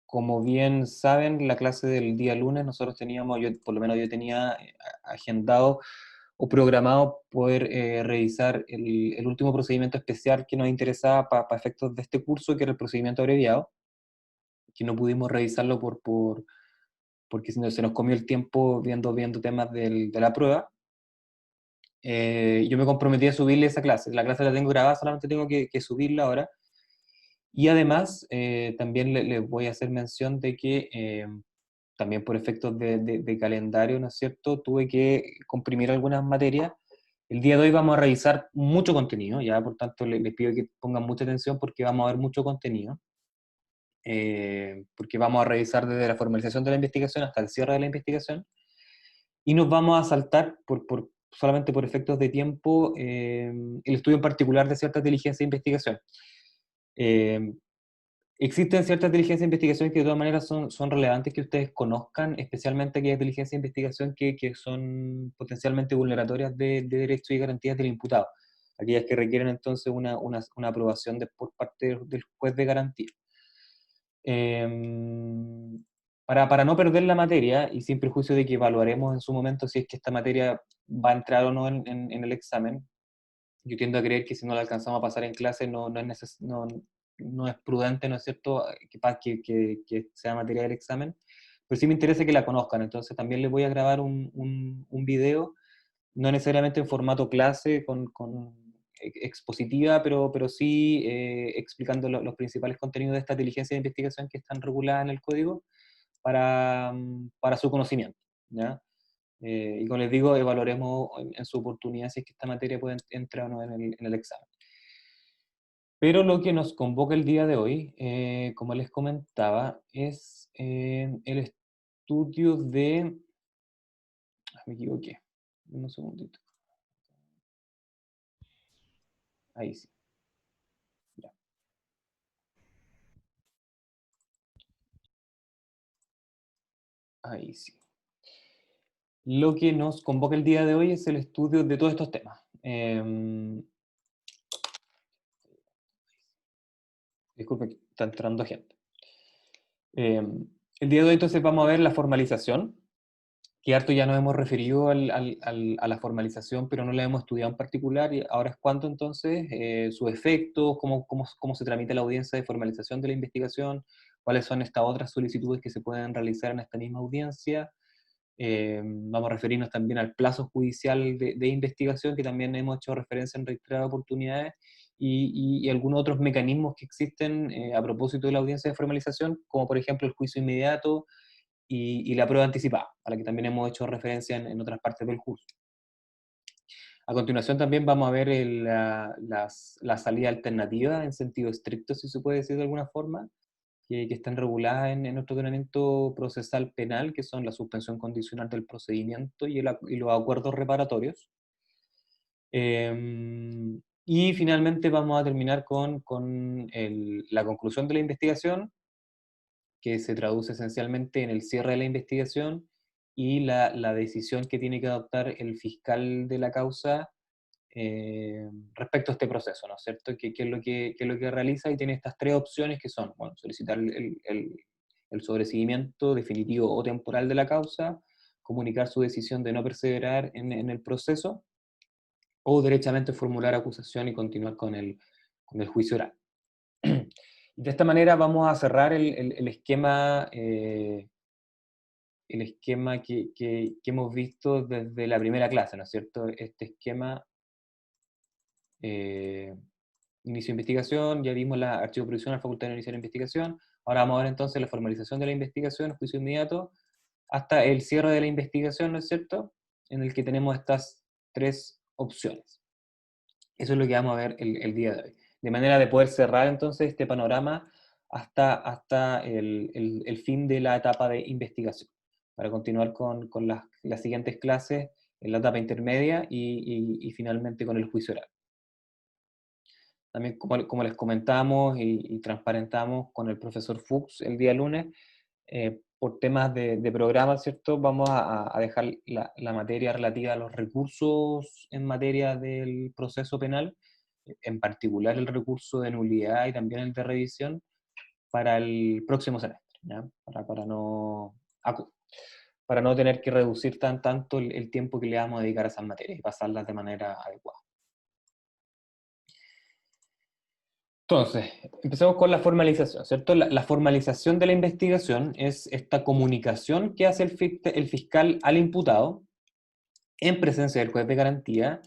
como bien saben, la clase del día lunes nosotros teníamos, yo, por lo menos yo tenía agendado o programado poder revisar el último procedimiento especial que nos interesaba para efectos de este curso, que era el procedimiento abreviado, que no pudimos revisarlo porque se nos comió el tiempo viendo temas de la prueba. Yo me comprometí a subirle esa clase. La clase la tengo grabada, solamente tengo que subirla ahora. Y además, también le voy a hacer mención de que también por efectos de calendario, ¿no es cierto?, tuve que comprimir algunas materias. El día de hoy vamos a revisar mucho contenido, ya por tanto les pido que pongan mucha atención porque vamos a ver mucho contenido, porque vamos a revisar desde la formalización de la investigación hasta el cierre de la investigación, y nos vamos a saltar, solamente por efectos de tiempo, el estudio en particular de cierta diligencia de investigación. Eh, Existen ciertas diligencias de investigación que de todas maneras son relevantes que ustedes conozcan, especialmente aquellas diligencias de investigación que son potencialmente vulneratorias de derechos y garantías del imputado, aquellas que requieren entonces una aprobación por parte del juez de garantía. Para no perder la materia, y sin perjuicio de que evaluaremos en su momento si es que esta materia va a entrar o no en el examen, yo tiendo a creer que si no la alcanzamos a pasar en clase no es prudente, ¿no es cierto?, que sea materia del examen, pero sí me interesa que la conozcan, entonces también les voy a grabar un video, no necesariamente en formato clase con expositiva, pero sí explicando los principales contenidos de esta inteligencia de investigación que están reguladas en el código para su conocimiento, ¿ya? Y como les digo, evaluaremos en su oportunidad si es que esta materia puede entrar o no en el examen. Pero lo que nos convoca el día de hoy, como les comentaba, es el estudio de... me equivoqué. Un segundito. Ahí sí. Ya. Ahí sí. Lo que nos convoca el día de hoy es el estudio de todos estos temas. Disculpe, está entrando gente. El día de hoy entonces vamos a ver la formalización, que harto ya nos hemos referido a la formalización, pero no la hemos estudiado en particular, y ahora es cuánto entonces, sus efectos, cómo se tramita la audiencia de formalización de la investigación, cuáles son estas otras solicitudes que se pueden realizar en esta misma audiencia. Vamos a referirnos también al plazo judicial de investigación, que también hemos hecho referencia en reiteradas oportunidades, y algunos otros mecanismos que existen a propósito de la audiencia de formalización, como por ejemplo el juicio inmediato, y la prueba anticipada, a la que también hemos hecho referencia en otras partes del curso. A continuación también vamos a ver la salida alternativa en sentido estricto, si se puede decir de alguna forma, que están reguladas en nuestro ordenamiento procesal penal, que son la suspensión condicional del procedimiento y los acuerdos reparatorios. Y finalmente vamos a terminar con la conclusión de la investigación, que se traduce esencialmente en el cierre de la investigación y la decisión que tiene que adoptar el fiscal de la causa respecto a este proceso, ¿no es cierto? ¿Qué es qué es lo que realiza? Y tiene estas tres opciones que son, bueno, solicitar el sobreseguimiento definitivo o temporal de la causa, comunicar su decisión de no perseverar en el proceso, o derechamente formular acusación y continuar con el juicio oral. De esta manera vamos a cerrar el esquema que hemos visto desde la primera clase, ¿no es cierto? Este esquema, eh, inicio de investigación, ya vimos la archivo provisional, facultad de iniciar la investigación, ahora vamos a ver entonces la formalización de la investigación, juicio inmediato, hasta el cierre de la investigación, ¿no es cierto? En el que tenemos estas tres opciones. Eso es lo que vamos a ver el día de hoy. De manera de poder cerrar entonces este panorama hasta el fin de la etapa de investigación, para continuar con las siguientes clases en la etapa intermedia y finalmente con el juicio oral. También, como les comentamos y transparentamos con el profesor Fuchs el día lunes, por temas de programa, ¿cierto? Vamos a dejar la materia relativa a los recursos en materia del proceso penal, en particular el recurso de nulidad y también el de revisión, para el próximo semestre. ¿ya? Para no tener que reducir tanto el tiempo que le vamos a dedicar a esas materias y pasarlas de manera adecuada. Entonces, empecemos con la formalización, ¿cierto? La formalización de la investigación es esta comunicación que hace el fiscal al imputado en presencia del juez de garantía,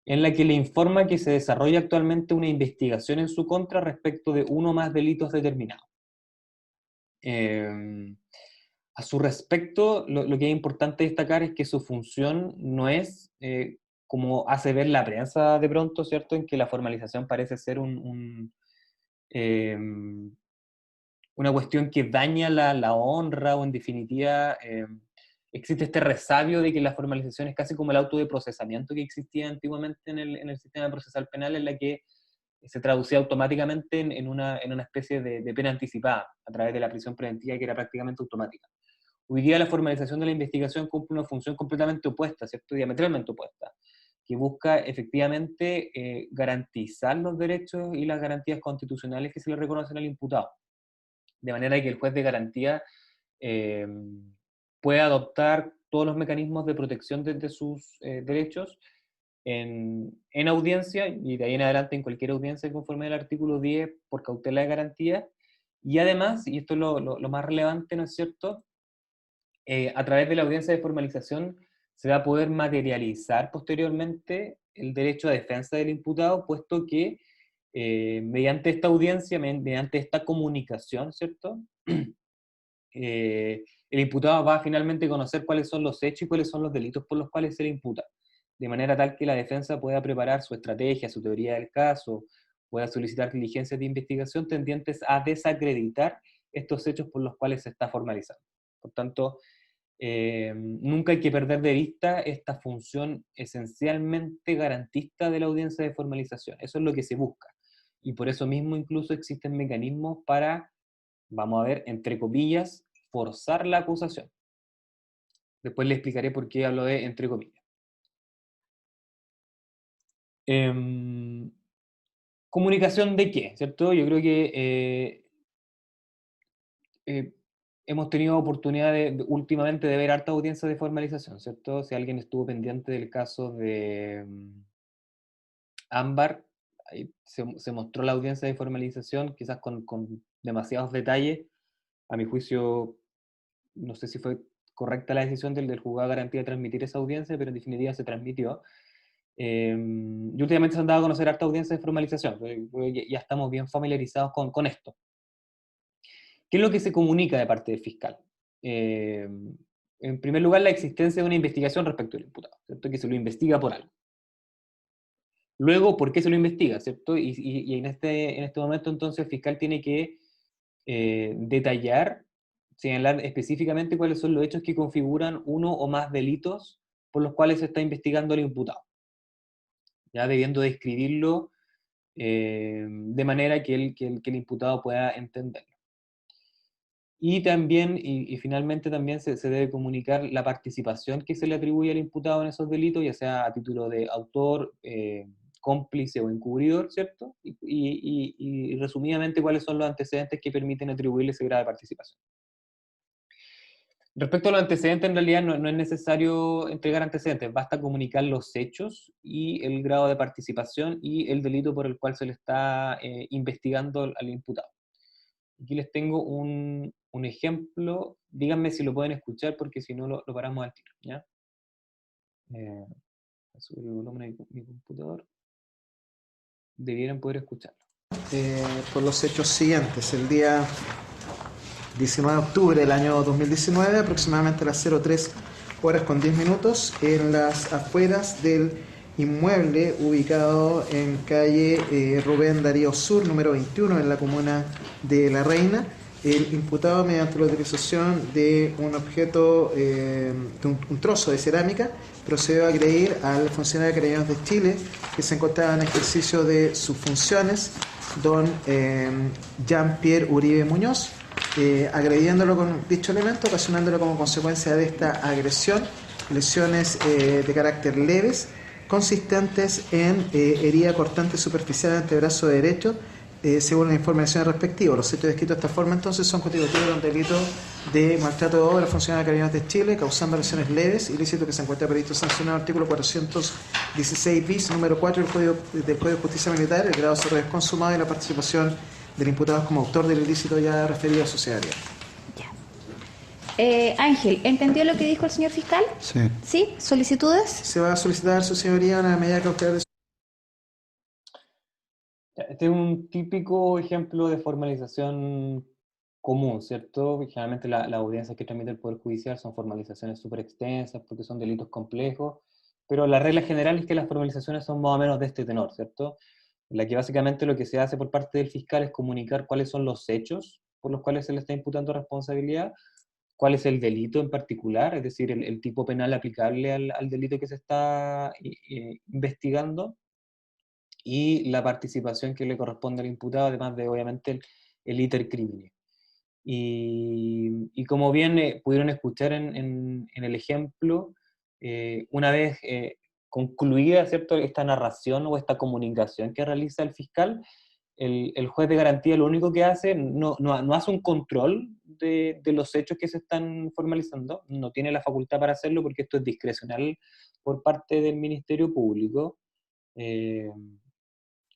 en la que le informa que se desarrolla actualmente una investigación en su contra respecto de uno o más delitos determinados. A su respecto, lo que es importante destacar es que su función no es, como hace ver la prensa de pronto, ¿cierto?, en que la formalización parece ser una cuestión que daña la honra, o en definitiva existe este resabio de que la formalización es casi como el auto de procesamiento que existía antiguamente en el sistema procesal penal, en la que se traducía automáticamente en una especie de pena anticipada a través de la prisión preventiva, que era prácticamente automática. Hoy día la formalización de la investigación cumple una función completamente opuesta, ¿cierto? Diametralmente opuesta, que busca efectivamente garantizar los derechos y las garantías constitucionales que se le reconocen al imputado, de manera que el juez de garantía pueda adoptar todos los mecanismos de protección de sus derechos en audiencia, y de ahí en adelante en cualquier audiencia conforme al artículo 10 por cautela de garantía, y además, y esto es lo más relevante, ¿no es cierto?, a través de la audiencia de formalización se va a poder materializar posteriormente el derecho a defensa del imputado, puesto que mediante esta audiencia, mediante esta comunicación, ¿cierto?, el imputado va a finalmente conocer cuáles son los hechos y cuáles son los delitos por los cuales se le imputa, de manera tal que la defensa pueda preparar su estrategia, su teoría del caso, pueda solicitar diligencias de investigación tendientes a desacreditar estos hechos por los cuales se está formalizando. Por tanto, nunca hay que perder de vista esta función esencialmente garantista de la audiencia de formalización. Eso es lo que se busca. Y por eso mismo incluso existen mecanismos para, vamos a ver, entre comillas, forzar la acusación. Después le explicaré por qué hablo de entre comillas. ¿Comunicación de qué? ¿Cierto? Yo creo que hemos tenido oportunidad últimamente de ver harta audiencia de formalización, ¿cierto? Si alguien estuvo pendiente del caso de Ámbar, ahí se mostró la audiencia de formalización, quizás con demasiados detalles. A mi juicio, no sé si fue correcta la decisión del juzgado de garantía de transmitir esa audiencia, pero en definitiva se transmitió. Y últimamente se han dado a conocer harta audiencia de formalización, ya estamos bien familiarizados con esto. ¿Qué es lo que se comunica de parte del fiscal? En primer lugar, la existencia de una investigación respecto al imputado, ¿cierto? Que se lo investiga por algo. Luego, ¿por qué se lo investiga? ¿Cierto? Y en este momento, entonces, el fiscal tiene que detallar, señalar específicamente cuáles son los hechos que configuran uno o más delitos por los cuales se está investigando al imputado, ya debiendo describirlo de manera que el imputado pueda entenderlo. Y también, y finalmente también se debe comunicar la participación que se le atribuye al imputado en esos delitos, ya sea a título de autor, cómplice o encubridor, ¿cierto? Y resumidamente, cuáles son los antecedentes que permiten atribuirle ese grado de participación. Respecto a los antecedentes, en realidad no es necesario entregar antecedentes, basta comunicar los hechos y el grado de participación y el delito por el cual se le está investigando al imputado. Aquí les tengo un ejemplo, díganme si lo pueden escuchar, porque si no lo paramos al tiro, ¿ya? Voy a subir el volumen de mi computador. Debieran poder escucharlo. Por los hechos siguientes. El día 19 de octubre del año 2019, aproximadamente a las 03:10, en las afueras del inmueble ubicado en calle Rubén Darío Sur, número 21, en la comuna de La Reina, el imputado, mediante la utilización de un objeto, un trozo de cerámica, procedió a agredir al funcionario de Carabineros de Chile, que se encontraba en ejercicio de sus funciones, don Jean-Pierre Uribe Muñoz, agrediéndolo con dicho elemento, ocasionándole como consecuencia de esta agresión lesiones de carácter leves, consistentes en herida cortante superficial del antebrazo derecho, según la información respectiva. Los hechos descritos de esta forma entonces son constitutivos de un delito de maltrato de obra funcionario de Carabineros de Chile, causando lesiones leves, ilícito que se encuentra previsto sancionado artículo 416 bis, número 4 del Código de Justicia Militar, el grado de es consumado y la participación del imputado como autor del ilícito ya referido a sociedad. Ya. Ángel, ¿entendió lo que dijo el señor fiscal? Sí. ¿Sí? ¿Solicitudes? Se va a solicitar, su señoría, una medida cautelar de... Este es un típico ejemplo de formalización común, ¿cierto? Generalmente las audiencias que tramita el Poder Judicial son formalizaciones súper extensas porque son delitos complejos, pero la regla general es que las formalizaciones son más o menos de este tenor, ¿cierto? En la que básicamente lo que se hace por parte del fiscal es comunicar cuáles son los hechos por los cuales se le está imputando responsabilidad, cuál es el delito en particular, es decir, el tipo penal aplicable al delito que se está investigando, y la participación que le corresponde al imputado, además de, obviamente, el iter criminis. Y como bien pudieron escuchar en el ejemplo, una vez concluida, ¿cierto?, esta narración o esta comunicación que realiza el fiscal, el juez de garantía lo único que hace, no hace un control de los hechos que se están formalizando, no tiene la facultad para hacerlo porque esto es discrecional por parte del Ministerio Público. Eh,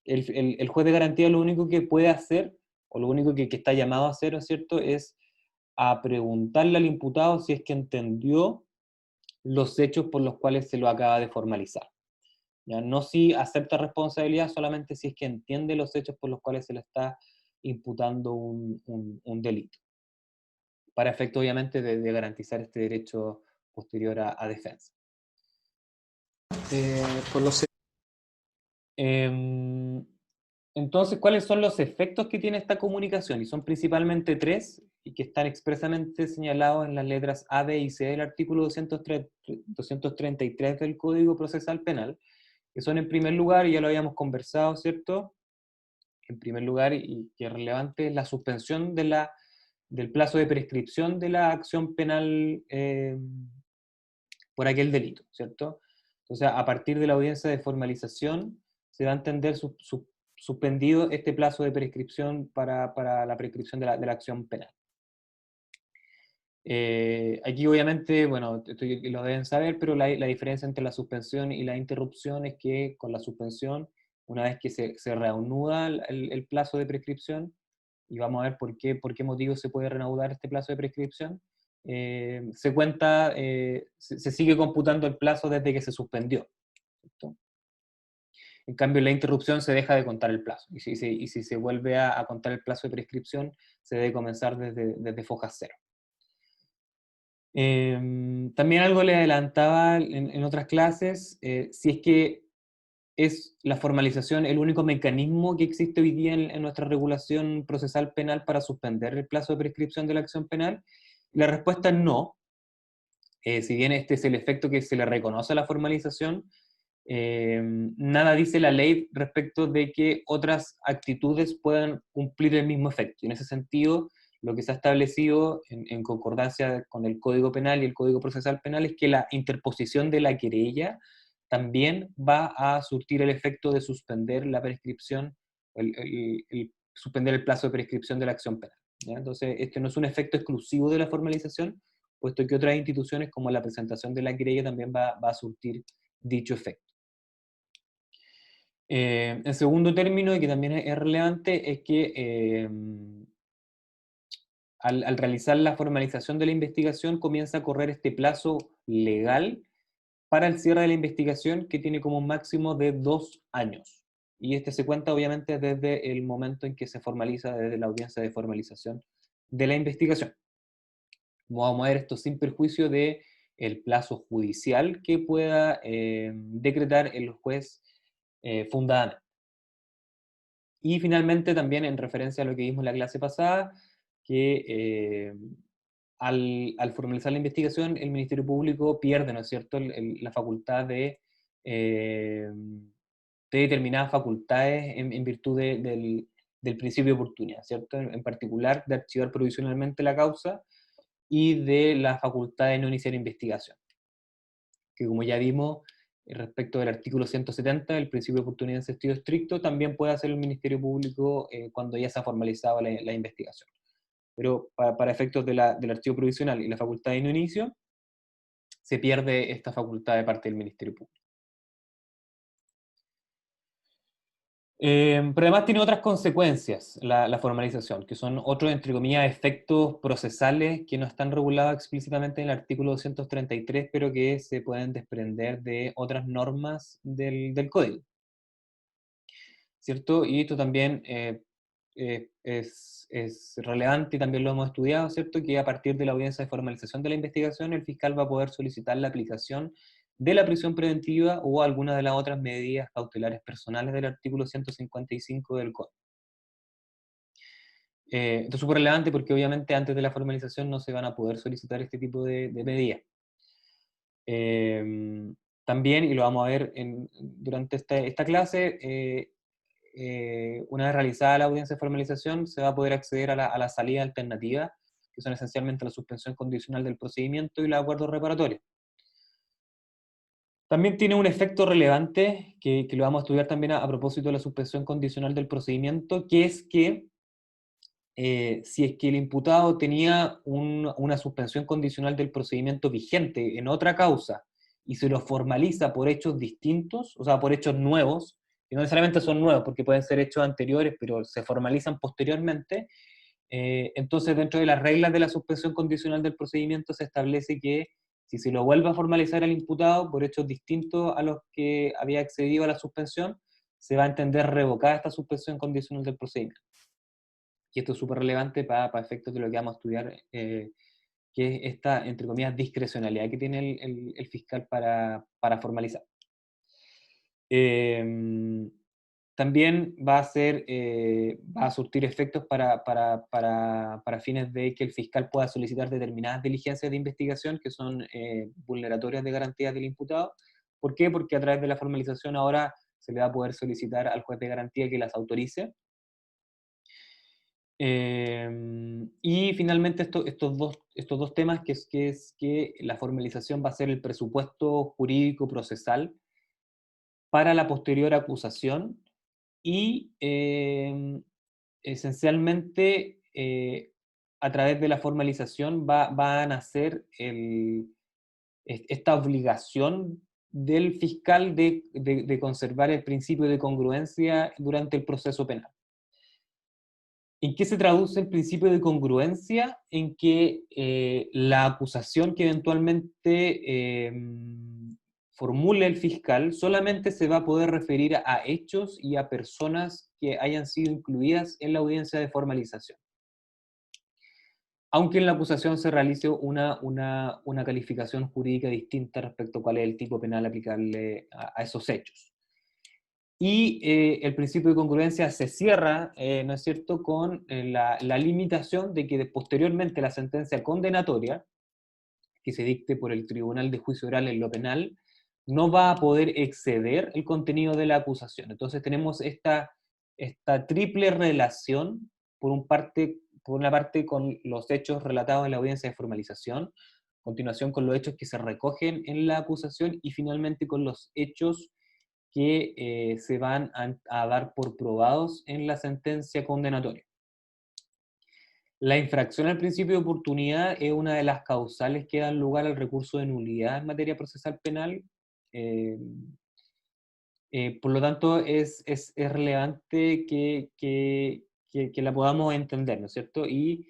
el juez de garantía lo único que puede hacer, o lo único que está llamado a hacer, ¿no es cierto?, es a preguntarle al imputado si es que entendió los hechos por los cuales se lo acaba de formalizar. ¿Ya? No si acepta responsabilidad, solamente si es que entiende los hechos por los cuales se le está imputando un delito, para efecto obviamente de garantizar este derecho posterior a defensa. por los... Entonces, ¿cuáles son los efectos que tiene esta comunicación? Y son principalmente tres, y que están expresamente señalados en las letras A, B y C del artículo 233 del Código Procesal Penal, que son en primer lugar, y ya lo habíamos conversado, ¿cierto? En primer lugar, y que es relevante, la suspensión del plazo de prescripción de la acción penal por aquel delito, ¿cierto? Entonces, a partir de la audiencia de formalización, se va a entender suspendido este plazo de prescripción para la prescripción de la acción penal. Aquí obviamente, bueno, lo deben saber, pero la diferencia entre la suspensión y la interrupción es que con la suspensión, una vez que se reanuda el plazo de prescripción, y vamos a ver por qué motivo se puede reanudar este plazo de prescripción, se cuenta, se sigue computando el plazo desde que se suspendió, ¿cierto? En cambio, en la interrupción se deja de contar el plazo, y si se vuelve a contar el plazo de prescripción, se debe comenzar desde foja cero. También algo le adelantaba en otras clases, si es que es la formalización el único mecanismo que existe hoy día en nuestra regulación procesal penal para suspender el plazo de prescripción de la acción penal. La respuesta es no. Si bien este es el efecto que se le reconoce a la formalización, nada dice la ley respecto de que otras actitudes puedan cumplir el mismo efecto. Y en ese sentido, lo que se ha establecido en concordancia con el Código Penal y el Código Procesal Penal es que la interposición de la querella también va a surtir el efecto de suspender la prescripción, suspender el plazo de prescripción de la acción penal, ¿ya? Entonces, este no es un efecto exclusivo de la formalización, puesto que otras instituciones, como la presentación de la querella, también va a surtir dicho efecto. En segundo término, y que también es relevante, es que al realizar la formalización de la investigación comienza a correr este plazo legal para el cierre de la investigación, que tiene como un máximo de 2 años. Y este se cuenta obviamente desde el momento en que se formaliza, desde la audiencia de formalización de la investigación. Vamos a ver esto sin perjuicio de el plazo judicial que pueda decretar el juez fundadamente. Y finalmente, también en referencia a lo que vimos en la clase pasada, que al formalizar la investigación, el Ministerio Público pierde, ¿no es cierto?, la facultad de determinadas facultades en virtud del principio de oportunidad, ¿cierto? En particular, de archivar provisionalmente la causa y de la facultad de no iniciar investigación, que como ya vimos, respecto del artículo 170, el principio de oportunidad en sentido estricto, también puede hacer el Ministerio Público cuando ya se ha formalizado la investigación. Pero para efectos del archivo provisional y la facultad de no inicio, se pierde esta facultad de parte del Ministerio Público. Pero además tiene otras consecuencias la formalización, que son otros, entre comillas, efectos procesales que no están regulados explícitamente en el artículo 233, pero que se pueden desprender de otras normas del código, ¿cierto? Y esto también es relevante y también lo hemos estudiado, ¿cierto? Que a partir de la audiencia de formalización de la investigación, el fiscal va a poder solicitar la aplicación de la prisión preventiva o alguna de las otras medidas cautelares personales del artículo 155 del Código. Esto es súper relevante porque obviamente antes de la formalización no se van a poder solicitar este tipo de medidas. También, y lo vamos a ver durante esta clase, una vez realizada la audiencia de formalización, se va a poder acceder a la salida alternativa, que son esencialmente la suspensión condicional del procedimiento y los acuerdos reparatorios. También tiene un efecto relevante, que lo vamos a estudiar también a propósito de la suspensión condicional del procedimiento, que es que si es que el imputado tenía una suspensión condicional del procedimiento vigente en otra causa y se lo formaliza por hechos distintos, o sea, por hechos nuevos, que no necesariamente son nuevos porque pueden ser hechos anteriores, pero se formalizan posteriormente, entonces dentro de las reglas de la suspensión condicional del procedimiento se establece que si se lo vuelve a formalizar al imputado por hechos distintos a los que había accedido a la suspensión, se va a entender revocada esta suspensión condicional del procedimiento. Y esto es súper relevante para efectos de lo que vamos a estudiar, que es esta, entre comillas, discrecionalidad que tiene el fiscal para formalizar. También va a surtir efectos para fines de que el fiscal pueda solicitar determinadas diligencias de investigación que son vulneratorias de garantías del imputado. ¿Por qué? Porque a través de la formalización ahora se le va a poder solicitar al juez de garantía que las autorice. Y finalmente estos dos temas, que es que la formalización va a ser el presupuesto jurídico procesal para la posterior acusación y esencialmente a través de la formalización va a nacer esta obligación del fiscal de conservar el principio de congruencia durante el proceso penal. ¿En qué se traduce el principio de congruencia? En que la acusación que eventualmente formule el fiscal solamente se va a poder referir a hechos y a personas que hayan sido incluidas en la audiencia de formalización. Aunque en la acusación se realice una calificación jurídica distinta respecto a cuál es el tipo penal aplicable a esos hechos. Y el principio de congruencia se cierra, ¿no es cierto?, con la limitación de que posteriormente la sentencia condenatoria, que se dicte por el Tribunal de Juicio Oral en lo penal, no va a poder exceder el contenido de la acusación. Entonces tenemos esta triple relación, por una parte con los hechos relatados en la audiencia de formalización, a continuación con los hechos que se recogen en la acusación y finalmente con los hechos que se van a dar por probados en la sentencia condenatoria. La infracción al principio de oportunidad es una de las causales que dan lugar al recurso de nulidad en materia procesal penal. eh, por lo tanto, es relevante que la podamos entender, ¿no es cierto? Y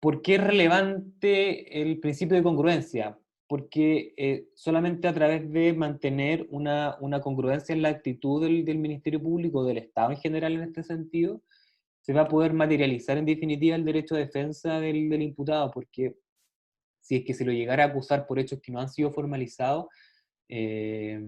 ¿por qué es relevante el principio de congruencia? Porque solamente a través de mantener una congruencia en la actitud del Ministerio Público, del Estado en general en este sentido, se va a poder materializar en definitiva el derecho de defensa del imputado, porque si es que se lo llegara a acusar por hechos que no han sido formalizados, eh,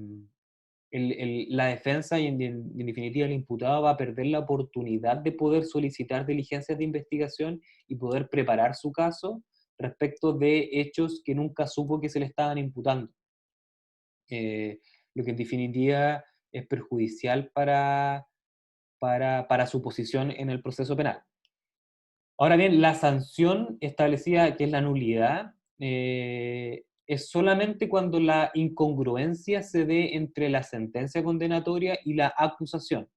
la defensa y en definitiva el imputado va a perder la oportunidad de poder solicitar diligencias de investigación y poder preparar su caso respecto de hechos que nunca supo que se le estaban imputando. Lo que en definitiva es perjudicial para su posición en el proceso penal. Ahora bien, la sanción establecida, que es la nulidad, es solamente cuando la incongruencia se dé entre la sentencia condenatoria y la acusación.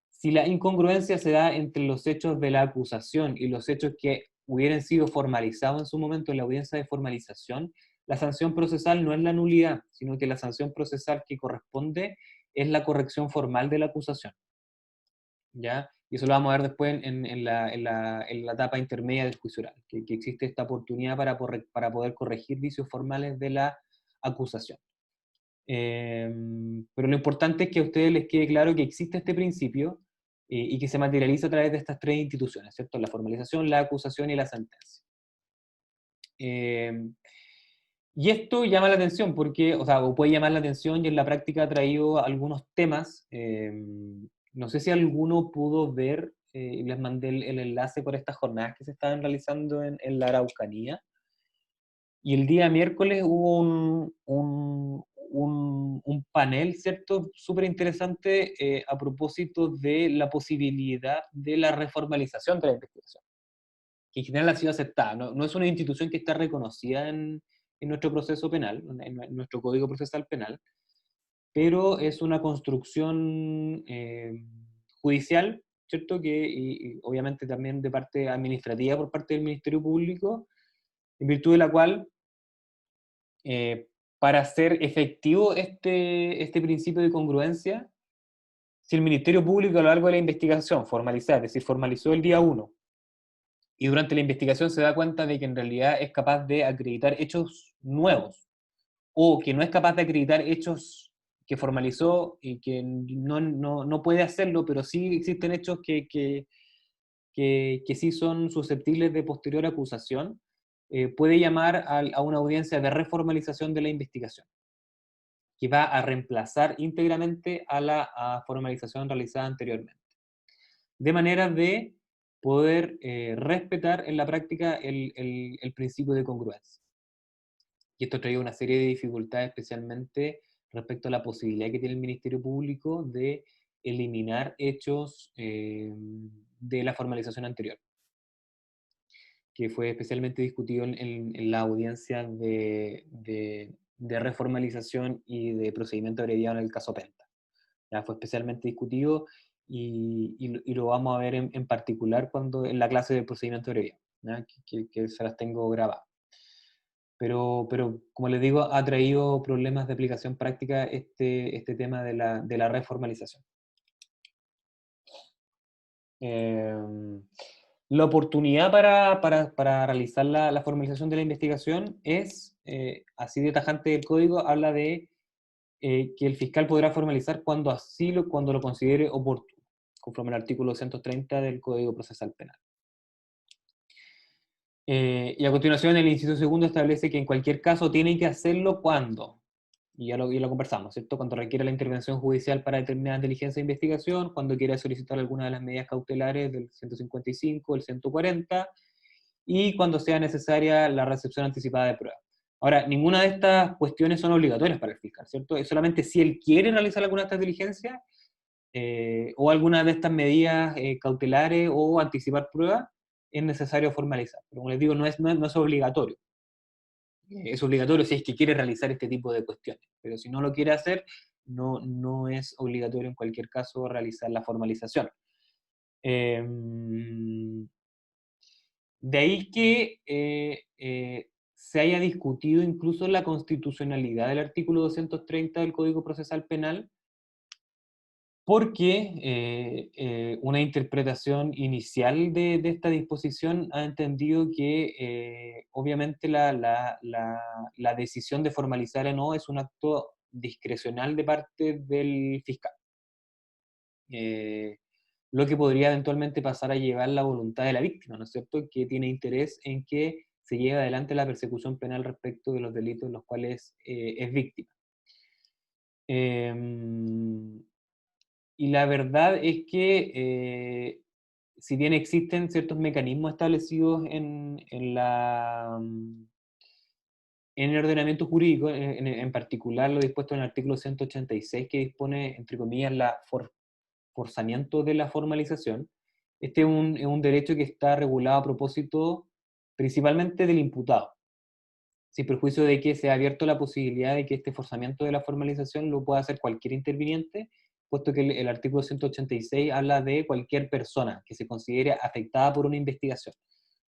Si la incongruencia se da entre los hechos de la acusación y los hechos que hubieran sido formalizados en su momento en la audiencia de formalización, la sanción procesal no es la nulidad, sino que la sanción procesal que corresponde es la corrección formal de la acusación. ¿Ya? Y eso lo vamos a ver después en la etapa intermedia del juicio oral, que existe esta oportunidad para poder corregir vicios formales de la acusación. Pero lo importante es que a ustedes les quede claro que existe este principio y que se materializa a través de estas tres instituciones, ¿cierto? La formalización, la acusación y la sentencia. Y esto llama la atención porque, o puede llamar la atención y en la práctica ha traído algunos temas. No sé si alguno pudo ver, les mandé el enlace por estas jornadas que se estaban realizando en la Araucanía. Y el día miércoles hubo un panel, ¿cierto? Súper interesante a propósito de la posibilidad de la reformalización de la investigación, que en general ha sido aceptada. No es una institución que está reconocida en nuestro proceso penal, en nuestro Código Procesal Penal, pero es una construcción judicial, ¿cierto? Y obviamente también de parte administrativa por parte del Ministerio Público, en virtud de la cual eh, para hacer efectivo este principio de congruencia, si el Ministerio Público a lo largo de la investigación formalizar, es decir, formalizó el día 1, y durante la investigación se da cuenta de que en realidad es capaz de acreditar hechos nuevos, o que no es capaz de acreditar hechos que formalizó y que no puede hacerlo, pero sí existen hechos que sí son susceptibles de posterior acusación, puede llamar a una audiencia de reformalización de la investigación, que va a reemplazar íntegramente a la formalización realizada anteriormente. De manera de poder respetar en la práctica el principio de congruencia. Y esto trae una serie de dificultades, especialmente respecto a la posibilidad que tiene el Ministerio Público de eliminar hechos de la formalización anterior, que fue especialmente discutido en la audiencia de reformalización y de procedimiento abreviado en el caso Penta. Ya fue especialmente discutido y lo vamos a ver en particular cuando en la clase de procedimiento abreviado, que se las tengo grabadas. Pero, como les digo, ha traído problemas de aplicación práctica este tema de la reformalización. La oportunidad para realizar la formalización de la investigación es, así de tajante del código, habla de que el fiscal podrá formalizar cuando lo considere oportuno, conforme al artículo 230 del Código Procesal Penal. Y a continuación el inciso segundo establece que en cualquier caso tiene que hacerlo cuando, y ya lo conversamos, ¿cierto? Cuando requiera la intervención judicial para determinada diligencia de investigación, cuando quiera solicitar alguna de las medidas cautelares del 155, el 140, y cuando sea necesaria la recepción anticipada de pruebas. Ahora, ninguna de estas cuestiones son obligatorias para el fiscal, ¿cierto? Es solamente si él quiere realizar alguna de estas diligencias o alguna de estas medidas cautelares o anticipar pruebas, es necesario formalizar. Pero como les digo, no es obligatorio. Es obligatorio si es que quiere realizar este tipo de cuestiones, pero si no lo quiere hacer, no es obligatorio en cualquier caso realizar la formalización. Eh, de ahí que se haya discutido incluso la constitucionalidad del artículo 230 del Código Procesal Penal, porque una interpretación inicial de esta disposición ha entendido que obviamente la decisión de formalizar o no es un acto discrecional de parte del fiscal. Lo que podría eventualmente pasar a llevar la voluntad de la víctima, ¿no es cierto?, que tiene interés en que se lleve adelante la persecución penal respecto de los delitos en los cuales es víctima. Y la verdad es que, si bien existen ciertos mecanismos establecidos en el ordenamiento jurídico, en particular lo dispuesto en el artículo 186, que dispone, entre comillas, forzamiento de la formalización, este es un derecho que está regulado a propósito principalmente del imputado. sin perjuicio de que se ha abierto la posibilidad de que este forzamiento de la formalización lo pueda hacer cualquier interviniente, puesto que el artículo 186 habla de cualquier persona que se considere afectada por una investigación,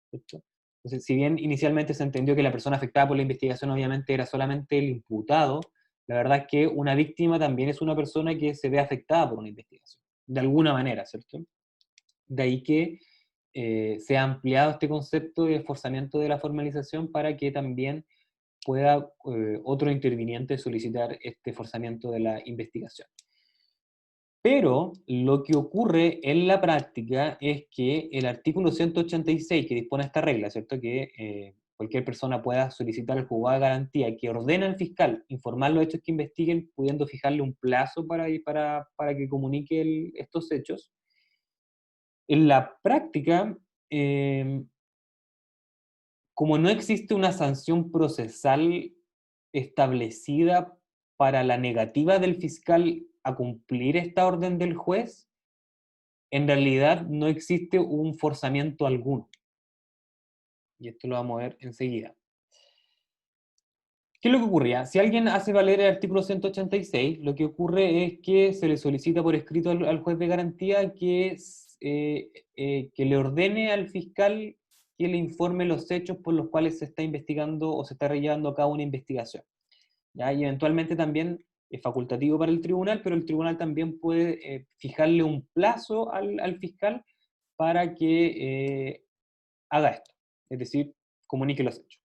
¿cierto? Entonces, si bien inicialmente se entendió que la persona afectada por la investigación obviamente era solamente el imputado, la verdad es que una víctima también es una persona que se ve afectada por una investigación, de alguna manera, ¿cierto? De ahí que se ha ampliado este concepto de esforzamiento de la formalización para que también pueda otro interviniente solicitar este forzamiento de la investigación. Pero lo que ocurre en la práctica es que el artículo 186 que dispone esta regla, ¿cierto? Que cualquier persona pueda solicitar al juzgado de garantía que ordena al fiscal informar los hechos que investiguen, pudiendo fijarle un plazo para que comunique estos hechos. En la práctica, como no existe una sanción procesal establecida para la negativa del fiscal a cumplir esta orden del juez, en realidad no existe un forzamiento alguno. Y esto lo vamos a ver enseguida. ¿Qué es lo que ocurría? Si alguien hace valer el artículo 186, lo que ocurre es que se le solicita por escrito al juez de garantía que le ordene al fiscal que le informe los hechos por los cuales se está investigando o se está llevando a cabo una investigación, ¿ya? Y eventualmente también es facultativo para el tribunal, pero el tribunal también puede fijarle un plazo al fiscal para que haga esto, es decir, comunique los hechos.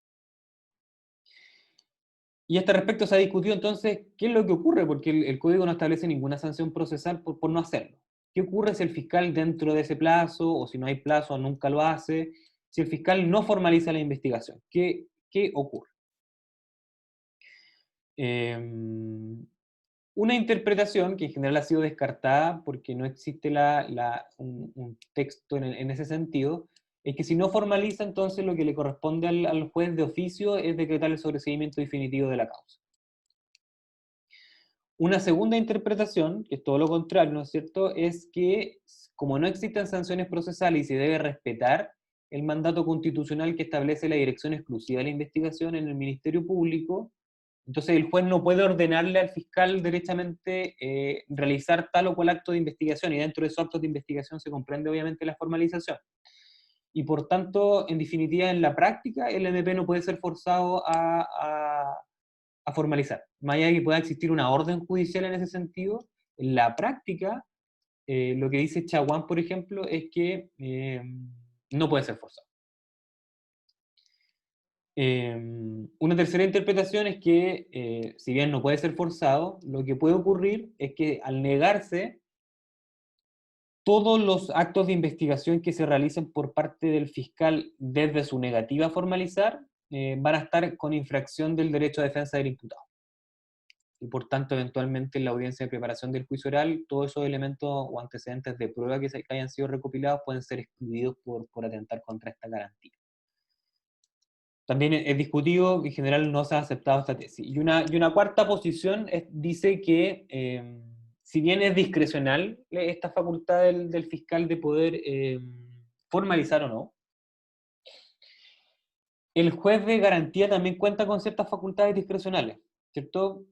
Y a este respecto se ha discutido entonces qué es lo que ocurre, porque el código no establece ninguna sanción procesal por no hacerlo. ¿Qué ocurre si el fiscal dentro de ese plazo, o si no hay plazo, nunca lo hace? Si el fiscal no formaliza la investigación, ¿qué ocurre? Una interpretación que en general ha sido descartada porque no existe un texto en ese sentido, es que si no formaliza, entonces lo que le corresponde al juez de oficio es decretar el sobreseimiento definitivo de la causa. Una segunda interpretación, que es todo lo contrario, ¿no es cierto?, es que como no existen sanciones procesales y se debe respetar el mandato constitucional que establece la dirección exclusiva de la investigación en el Ministerio Público, entonces el juez no puede ordenarle al fiscal derechamente realizar tal o cual acto de investigación, y dentro de esos actos de investigación se comprende obviamente la formalización. Y por tanto, en definitiva, en la práctica, el MP no puede ser forzado a formalizar. Más allá de que pueda existir una orden judicial en ese sentido, en la práctica, lo que dice Chaguán, por ejemplo, es que no puede ser forzado. Una tercera interpretación es que, si bien no puede ser forzado, lo que puede ocurrir es que al negarse, todos los actos de investigación que se realicen por parte del fiscal desde su negativa a formalizar van a estar con infracción del derecho a defensa del imputado. Y por tanto, eventualmente en la audiencia de preparación del juicio oral, todos esos elementos o antecedentes de prueba que hayan sido recopilados pueden ser excluidos por atentar contra esta garantía. También es discutido, en general no se ha aceptado esta tesis. Y una cuarta posición dice que, si bien es discrecional esta facultad del fiscal de poder formalizar o no, el juez de garantía también cuenta con ciertas facultades discrecionales, ¿cierto?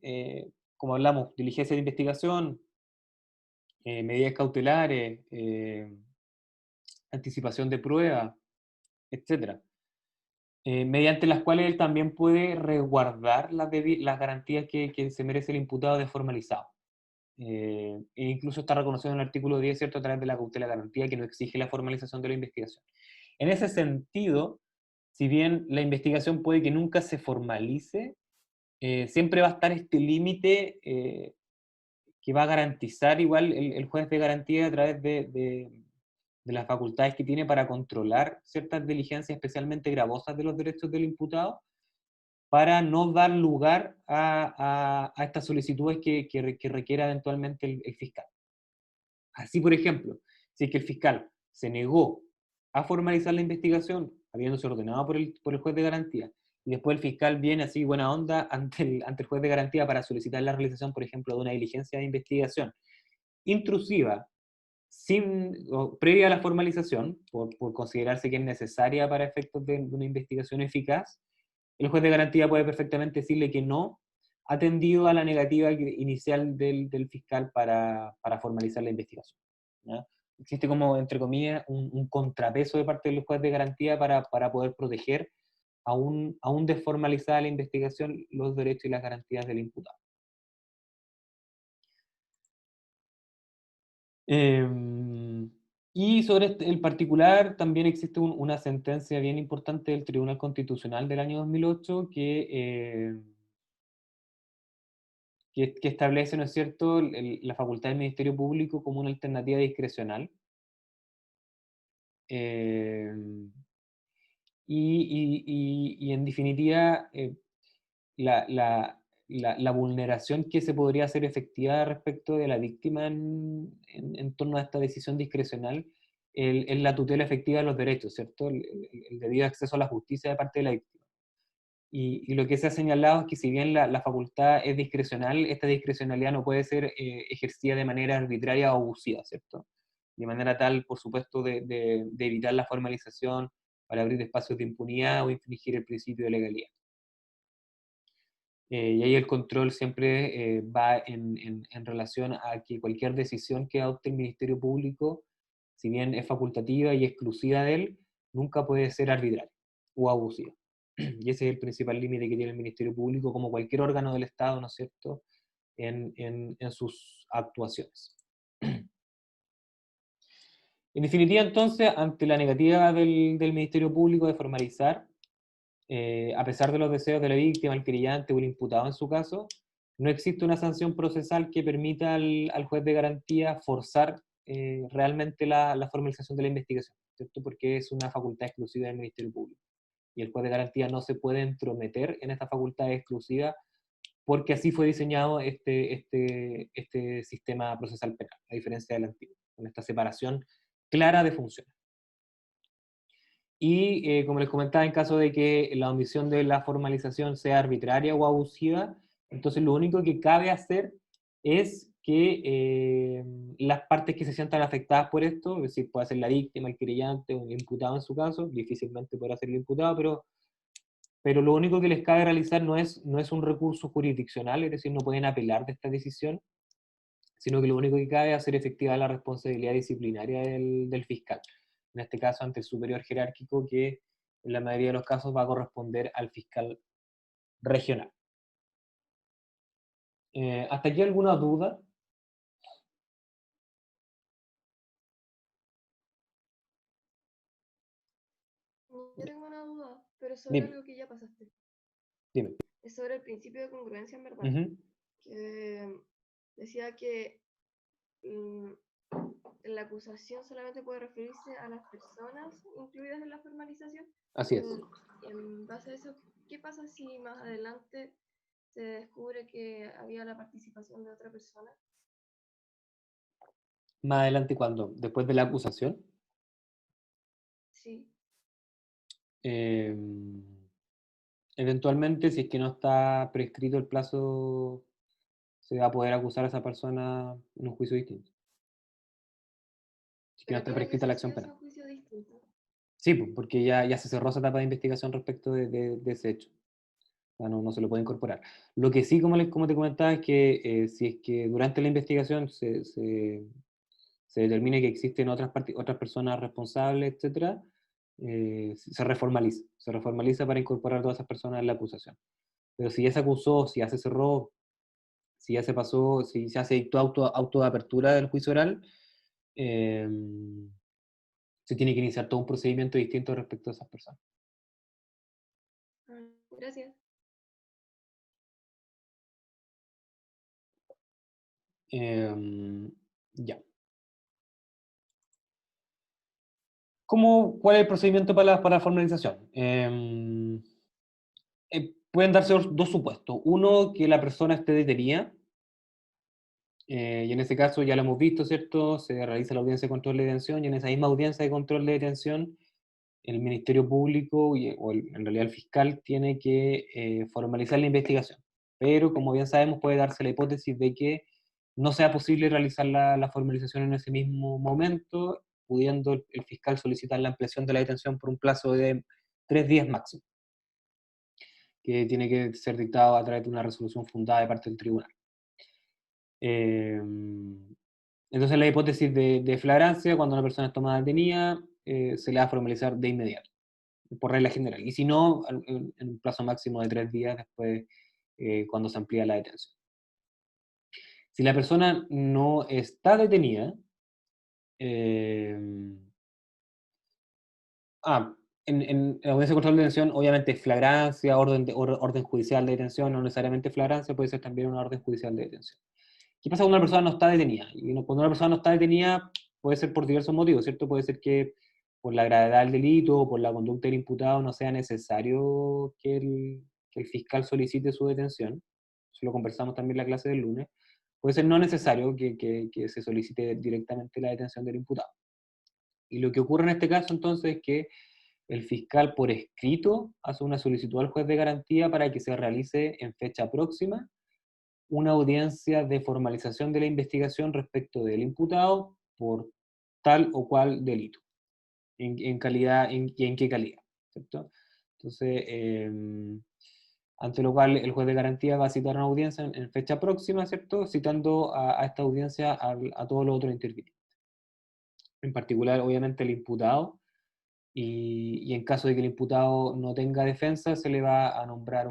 Como hablamos, diligencia de investigación, medidas cautelares, anticipación de prueba, etcétera, mediante las cuales él también puede resguardar las garantías que se merece el imputado de formalizado. E incluso está reconocido en el artículo 10, ¿cierto?, a través de la cautela garantía que no exige la formalización de la investigación. En ese sentido, si bien la investigación puede que nunca se formalice, siempre va a estar este límite que va a garantizar igual el juez de garantía a través de las facultades que tiene para controlar ciertas diligencias especialmente gravosas de los derechos del imputado, para no dar lugar a estas solicitudes que requiera eventualmente el fiscal. Así, por ejemplo, si es que el fiscal se negó a formalizar la investigación, habiéndose ordenado por el juez de garantía, y después el fiscal viene así buena onda ante el juez de garantía para solicitar la realización, por ejemplo, de una diligencia de investigación intrusiva, previa a la formalización, por considerarse que es necesaria para efectos de una investigación eficaz, el juez de garantía puede perfectamente decirle que no, atendido a la negativa inicial del fiscal para formalizar la investigación, ¿ya? Existe como, entre comillas, un contrapeso de parte del juez de garantía para poder proteger, aún desformalizada la investigación, los derechos y las garantías del imputado. Y sobre el particular, también existe una sentencia bien importante del Tribunal Constitucional del año 2008 que establece, ¿no es cierto?, la facultad del Ministerio Público como una alternativa discrecional. Eh, y en definitiva, la, la, la vulneración que se podría hacer efectiva respecto de la víctima en torno a esta decisión discrecional es la tutela efectiva de los derechos, ¿cierto? El debido acceso a la justicia de parte de la víctima. Y lo que se ha señalado es que si bien la facultad es discrecional, esta discrecionalidad no puede ser ejercida de manera arbitraria o abusiva, ¿cierto? De manera tal, por supuesto, de evitar la formalización para abrir espacios de impunidad o infringir el principio de legalidad. Y ahí el control siempre va en relación a que cualquier decisión que adopte el Ministerio Público, si bien es facultativa y exclusiva de él, nunca puede ser arbitraria o abusiva. Y ese es el principal límite que tiene el Ministerio Público, como cualquier órgano del Estado, ¿no es cierto?, en sus actuaciones. En definitiva, entonces, ante la negativa del Ministerio Público de formalizar, a pesar de los deseos de la víctima, el querellante o el imputado en su caso, no existe una sanción procesal que permita al juez de garantía forzar realmente la formalización de la investigación, ¿cierto? Porque es una facultad exclusiva del Ministerio Público. Y el juez de garantía no se puede entrometer en esta facultad exclusiva porque así fue diseñado este sistema procesal penal, a diferencia del antiguo, con esta separación clara de funciones. Y como les comentaba, en caso de que la omisión de la formalización sea arbitraria o abusiva, entonces lo único que cabe hacer es que las partes que se sientan afectadas por esto, es decir, puede ser la víctima, el querellante o el imputado en su caso, difícilmente podrá ser el imputado, pero lo único que les cabe realizar no es un recurso jurisdiccional, es decir, no pueden apelar de esta decisión, sino que lo único que cabe es hacer efectiva la responsabilidad disciplinaria del fiscal. En este caso, ante el superior jerárquico, que en la mayoría de los casos va a corresponder al fiscal regional. ¿Hasta aquí alguna duda? Yo tengo una duda, pero sobre Dime, algo que ya pasaste. dime. Es sobre el principio de congruencia, en verdad. Ujú. Que decía que la acusación solamente puede referirse a las personas incluidas en la formalización. Así es. En base a eso, ¿qué pasa si más adelante se descubre que había la participación de otra persona? Más adelante, cuando después de la acusación, Sí, eh, eventualmente, si es que no está prescrito el plazo, se va a poder acusar a esa persona en un juicio distinto. Si es que no pero está tiene que prescrita la ser sí acción o sí penal. un juicio distinto. Sí, pues, porque ya se cerró esa etapa de investigación respecto de ese hecho. O sea, no se lo puede incorporar. Lo que sí, como te comentaba, es que si es que durante la investigación se determine que existen otras personas responsables, etcétera, se reformaliza. Se reformaliza para incorporar a todas esas personas en la acusación. Pero si ya se acusó, si ya se cerró, si ya se pasó, si ya se dictó auto de apertura del juicio oral, eh, se tiene que iniciar todo un procedimiento distinto respecto a esas personas. Gracias. Ya. ¿Cuál es el procedimiento para la formalización? Pueden darse dos supuestos. Uno, que la persona esté detenida, y en ese caso ya lo hemos visto, ¿cierto? Se realiza la audiencia de control de detención, y en esa misma audiencia de control de detención, el Ministerio Público, en realidad el fiscal, tiene que formalizar la investigación. Pero, como bien sabemos, puede darse la hipótesis de que no sea posible realizar la formalización en ese mismo momento, pudiendo el fiscal solicitar la ampliación de la detención por un plazo de 3 días máximo. que tiene que ser dictado a través de una resolución fundada de parte del tribunal. Entonces la hipótesis de flagrancia, cuando una persona es tomada detenida, se le va a formalizar de inmediato, por regla general. Y si no, en un plazo máximo de 3 días después, cuando se amplía la detención. Si la persona no está detenida, eh, en la audiencia de control de detención, obviamente flagrancia, orden judicial de detención, no necesariamente flagrancia, puede ser también una orden judicial de detención. ¿Qué pasa cuando una persona no está detenida? Cuando una persona no está detenida, puede ser por diversos motivos, ¿cierto? Puede ser que por la gravedad del delito o por la conducta del imputado no sea necesario que el fiscal solicite su detención. Eso lo conversamos también en la clase del lunes. Puede ser no necesario que se solicite directamente la detención del imputado. Y lo que ocurre en este caso entonces es que el fiscal por escrito hace una solicitud al juez de garantía para que se realice en fecha próxima una audiencia de formalización de la investigación respecto del imputado por tal o cual delito, en calidad, y en qué calidad, ¿cierto? Entonces, ante lo cual el juez de garantía va a citar una audiencia en fecha próxima, ¿cierto? Citando a esta audiencia a todos los otros intervinientes. En particular, obviamente, el imputado, y en caso de que el imputado no tenga defensa, se le va a nombrar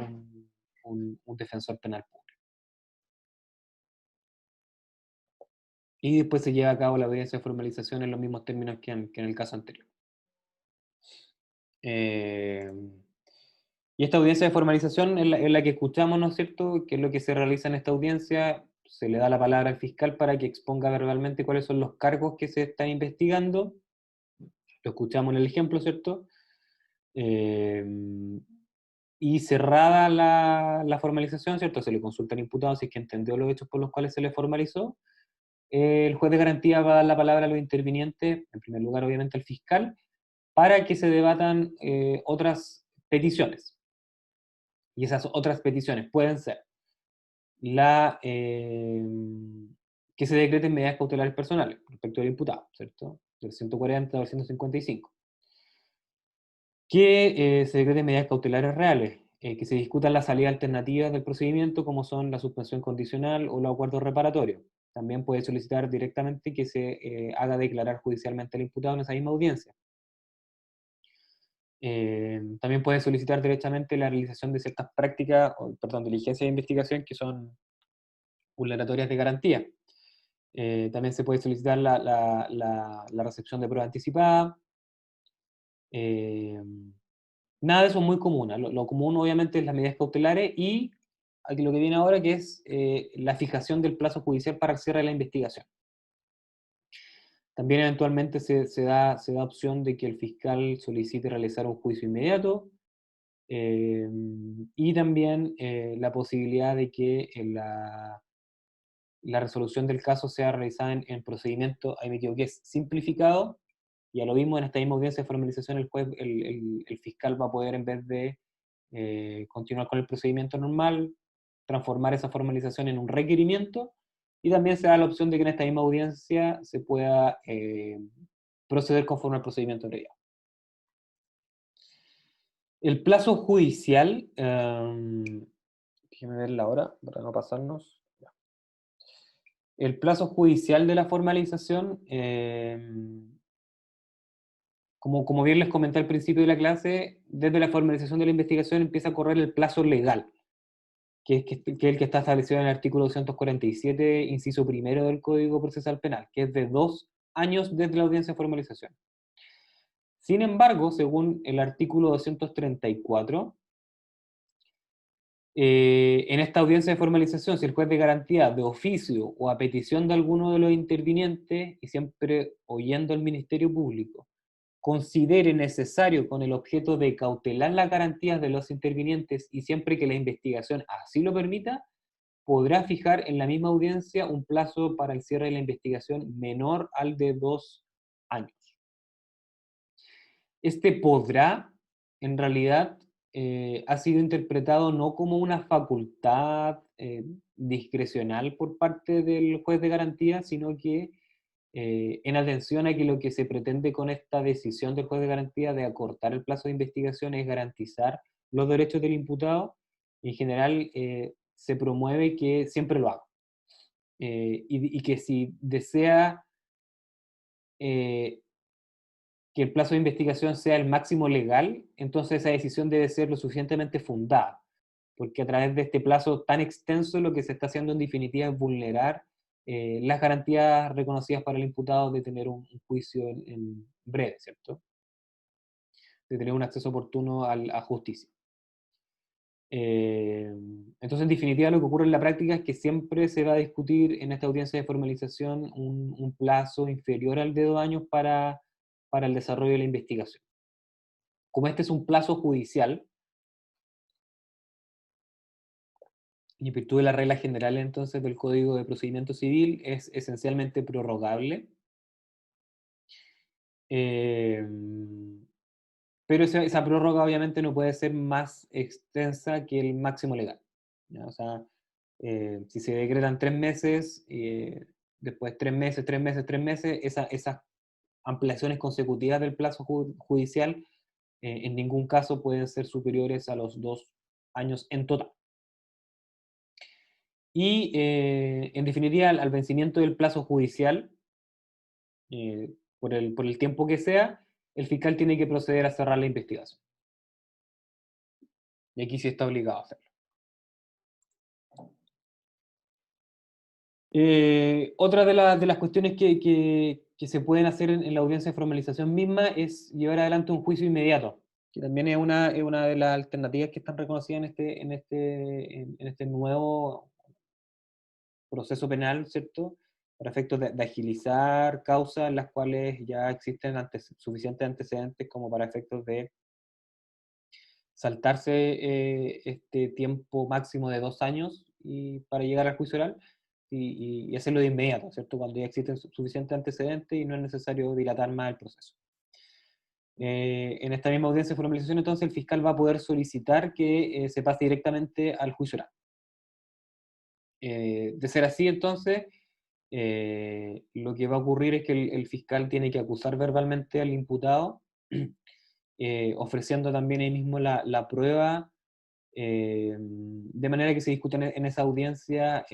un defensor penal público. Y después se lleva a cabo la audiencia de formalización en los mismos términos que en el caso anterior. Y esta audiencia de formalización es la que escuchamos, ¿no es cierto? Que es lo que se realiza en esta audiencia. Se le da la palabra al fiscal para que exponga verbalmente cuáles son los cargos que se están investigando. Lo escuchamos en el ejemplo, ¿cierto? Y cerrada la formalización, ¿cierto? Se le consulta al imputado si es que entendió los hechos por los cuales se le formalizó. El juez de garantía va a dar la palabra a los intervinientes, en primer lugar, obviamente, al fiscal, para que se debatan otras peticiones. Y esas otras peticiones pueden ser que se decreten medidas cautelares personales respecto del imputado, ¿cierto? Del 140 al 155. Que se decreten medidas cautelares reales, que se discutan las salidas alternativas del procedimiento, como son la suspensión condicional o los acuerdos reparatorios. También puede solicitar directamente que se haga declarar judicialmente al imputado en esa misma audiencia. También puede solicitar directamente la realización de ciertas prácticas, diligencias de investigación que son vulneratorias de garantía. También se puede solicitar la recepción de prueba anticipada. Nada de eso es muy común. Lo común obviamente es las medidas cautelares y aquí lo que viene ahora, que es la fijación del plazo judicial para el cierre de la investigación. También eventualmente se da opción de que el fiscal solicite realizar un juicio inmediato, y también la posibilidad de que la resolución del caso sea realizada en procedimiento, ahí me equivoqué, es simplificado. Ya lo vimos en esta misma audiencia de formalización, el fiscal va a poder, en vez de continuar con el procedimiento normal, transformar esa formalización en un requerimiento, y también se da la opción de que en esta misma audiencia se pueda proceder conforme al procedimiento abreviado. El plazo judicial, déjeme ver la hora para no pasarnos. El plazo judicial de la formalización, como bien les comenté al principio de la clase, desde la formalización de la investigación empieza a correr el plazo legal, que es el que está establecido en el artículo 247, inciso primero del Código Procesal Penal, que es de 2 años desde la audiencia de formalización. Sin embargo, según el artículo 234, en esta audiencia de formalización, si el juez de garantía de oficio o a petición de alguno de los intervinientes, y siempre oyendo al Ministerio Público, considere necesario con el objeto de cautelar las garantías de los intervinientes y siempre que la investigación así lo permita, podrá fijar en la misma audiencia un plazo para el cierre de la investigación menor al de 2 años. Este podrá, en realidad, ha sido interpretado no como una facultad discrecional por parte del juez de garantía, sino que en atención a que lo que se pretende con esta decisión del juez de garantía de acortar el plazo de investigación es garantizar los derechos del imputado, En general, se promueve que siempre lo haga. Y que si desea que el plazo de investigación sea el máximo legal, entonces esa decisión debe ser lo suficientemente fundada, porque a través de este plazo tan extenso lo que se está haciendo en definitiva es vulnerar las garantías reconocidas para el imputado de tener un juicio en breve, ¿cierto? De tener un acceso oportuno a justicia. Entonces, en definitiva, lo que ocurre en la práctica es que siempre se va a discutir en esta audiencia de formalización un plazo inferior al de 2 años para el desarrollo de la investigación. Como este es un plazo judicial, y en virtud de las reglas generales entonces del Código de Procedimiento Civil, es esencialmente prorrogable. Eh, pero esa prórroga obviamente no puede ser más extensa que el máximo legal, ¿ya? O sea, si se decretan 3 meses, después 3 meses, 3 meses, 3 meses, esas ampliaciones consecutivas del plazo judicial en ningún caso pueden ser superiores a los 2 años en total. Y en definitiva, al vencimiento del plazo judicial, por el tiempo que sea, el fiscal tiene que proceder a cerrar la investigación. Y aquí sí está obligado a hacerlo. Otra de las cuestiones que se pueden hacer en la audiencia de formalización misma es llevar adelante un juicio inmediato, que también es una de las alternativas que están reconocidas en este nuevo proceso penal, ¿cierto? Para efectos de agilizar causas en las cuales ya existen suficientes antecedentes como para efectos de saltarse este tiempo máximo de 2 años para llegar al juicio oral y hacerlo de inmediato, ¿cierto? Cuando ya existen suficientes antecedentes y no es necesario dilatar más el proceso. En esta misma audiencia de formalización, entonces, el fiscal va a poder solicitar que se pase directamente al juicio oral. De ser así, entonces, lo que va a ocurrir es que el fiscal tiene que acusar verbalmente al imputado, ofreciendo también ahí mismo la prueba, de manera que se discute en esa audiencia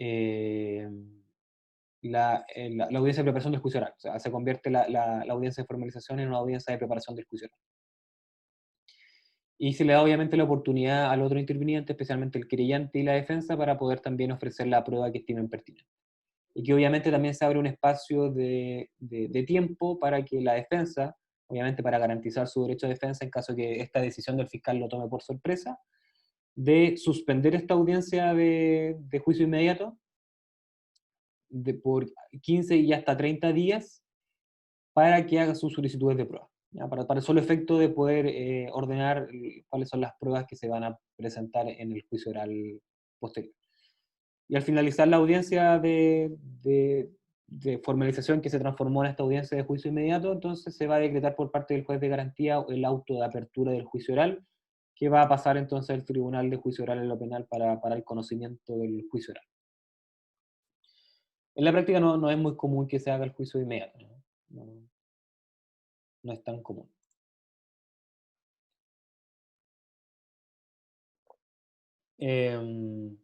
eh, la audiencia de preparación del juicio oral. O sea, se convierte la audiencia de formalización en una audiencia de preparación del juicio oral. Y se le da obviamente la oportunidad al otro interviniente, especialmente el querellante y la defensa, para poder también ofrecer la prueba que estimen pertinente. Y que obviamente también se abre un espacio de tiempo para que la defensa, obviamente para garantizar su derecho a defensa en caso de que esta decisión del fiscal lo tome por sorpresa, de suspender esta audiencia de juicio inmediato por 15 y hasta 30 días para que haga sus solicitudes de prueba, ¿ya? Para el solo efecto de poder ordenar cuáles son las pruebas que se van a presentar en el juicio oral posterior. Y al finalizar la audiencia de formalización que se transformó en esta audiencia de juicio inmediato, entonces se va a decretar por parte del juez de garantía el auto de apertura del juicio oral, que va a pasar entonces al Tribunal de Juicio Oral en lo Penal para el conocimiento del juicio oral. En la práctica no es muy común que se haga el juicio inmediato, no es tan común. Eh,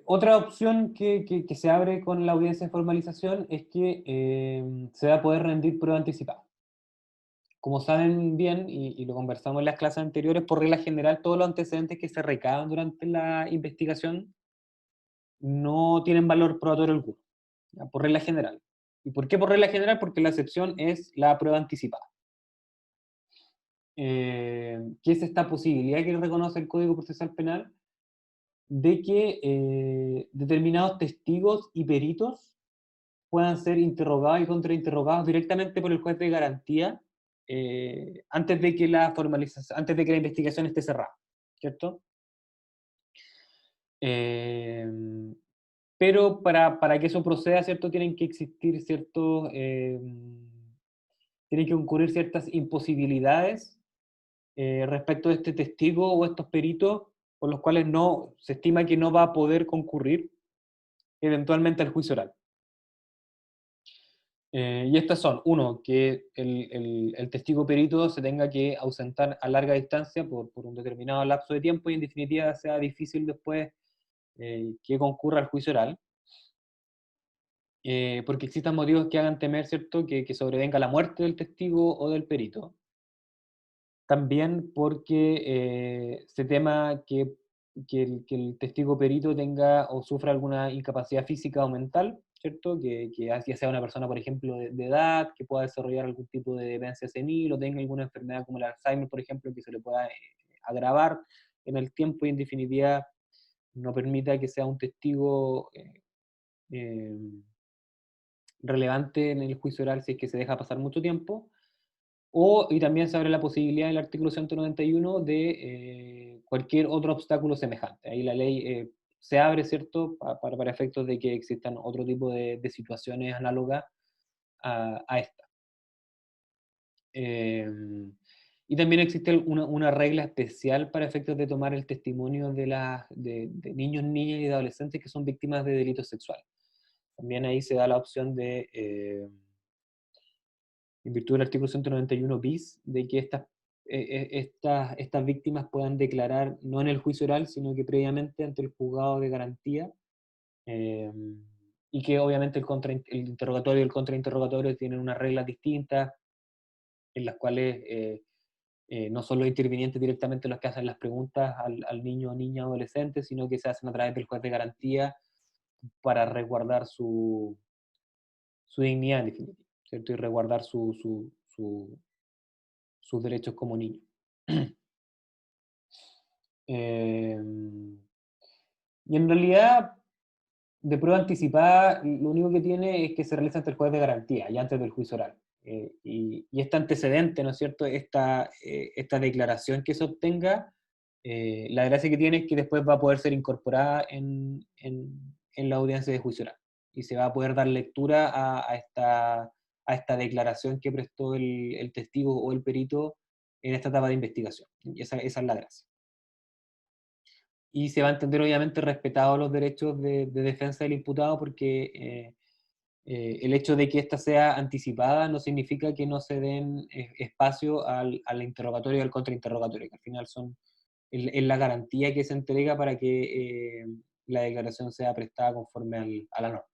Otra opción que se abre con la audiencia de formalización es que se va a poder rendir prueba anticipada. Como saben bien, y lo conversamos en las clases anteriores, por regla general todos los antecedentes que se recaban durante la investigación no tienen valor probatorio alguno, ¿ya? Por regla general. ¿Y por qué por regla general? Porque la excepción es la prueba anticipada. ¿Qué es esta posibilidad que reconoce el Código Procesal Penal? De que determinados testigos y peritos puedan ser interrogados y contrainterrogados directamente por el juez de garantía antes de que antes de que la investigación esté cerrada, ¿cierto? Pero para que eso proceda, ¿cierto? Tienen que existir tienen que ocurrir ciertas imposibilidades respecto de este testigo o estos peritos por los cuales se estima que no va a poder concurrir eventualmente al juicio oral. Y estas son, uno, que el testigo perito se tenga que ausentar a larga distancia por un determinado lapso de tiempo y en definitiva sea difícil después que concurra al juicio oral, porque existan motivos que hagan temer, ¿cierto?, que sobrevenga la muerte del testigo o del perito. También porque se tema que el testigo perito tenga o sufra alguna incapacidad física o mental, ¿cierto? Que ya sea una persona, por ejemplo, de edad, que pueda desarrollar algún tipo de demencia senil o tenga alguna enfermedad como el Alzheimer, por ejemplo, que se le pueda agravar en el tiempo y en definitiva no permita que sea un testigo eh, relevante en el juicio oral si es que se deja pasar mucho tiempo. Y también se abre la posibilidad en el artículo 191 de cualquier otro obstáculo semejante. Ahí la ley se abre, ¿cierto?, para efectos de que existan otro tipo de situaciones análogas a esta. Y también existe una regla especial para efectos de tomar el testimonio de niños, niñas y adolescentes que son víctimas de delitos sexuales. También ahí se da la opción de en virtud del artículo 191 bis, de que estas víctimas puedan declarar no en el juicio oral, sino que previamente ante el juzgado de garantía, eh, y que obviamente el interrogatorio y el contrainterrogatorio tienen unas reglas distintas, en las cuales no son los intervinientes directamente los que hacen las preguntas al niño o niña adolescente, sino que se hacen a través del juez de garantía para resguardar su dignidad en definitiva, ¿cierto? Y resguardar sus derechos como niño. Eh, y en realidad, de prueba anticipada, lo único que tiene es que se realiza ante el juez de garantía y antes del juicio oral. Y este antecedente, ¿no es cierto?, esta declaración que se obtenga, la gracia que tiene es que después va a poder ser incorporada en la audiencia de juicio oral. Y se va a poder dar lectura a esta declaración que prestó el testigo o el perito en esta etapa de investigación. Y esa es la gracia. Y se va a entender obviamente respetados los derechos de defensa del imputado porque el hecho de que ésta sea anticipada no significa que no se den espacio al interrogatorio y al contrainterrogatorio, que al final es la garantía que se entrega para que la declaración sea prestada conforme a la norma.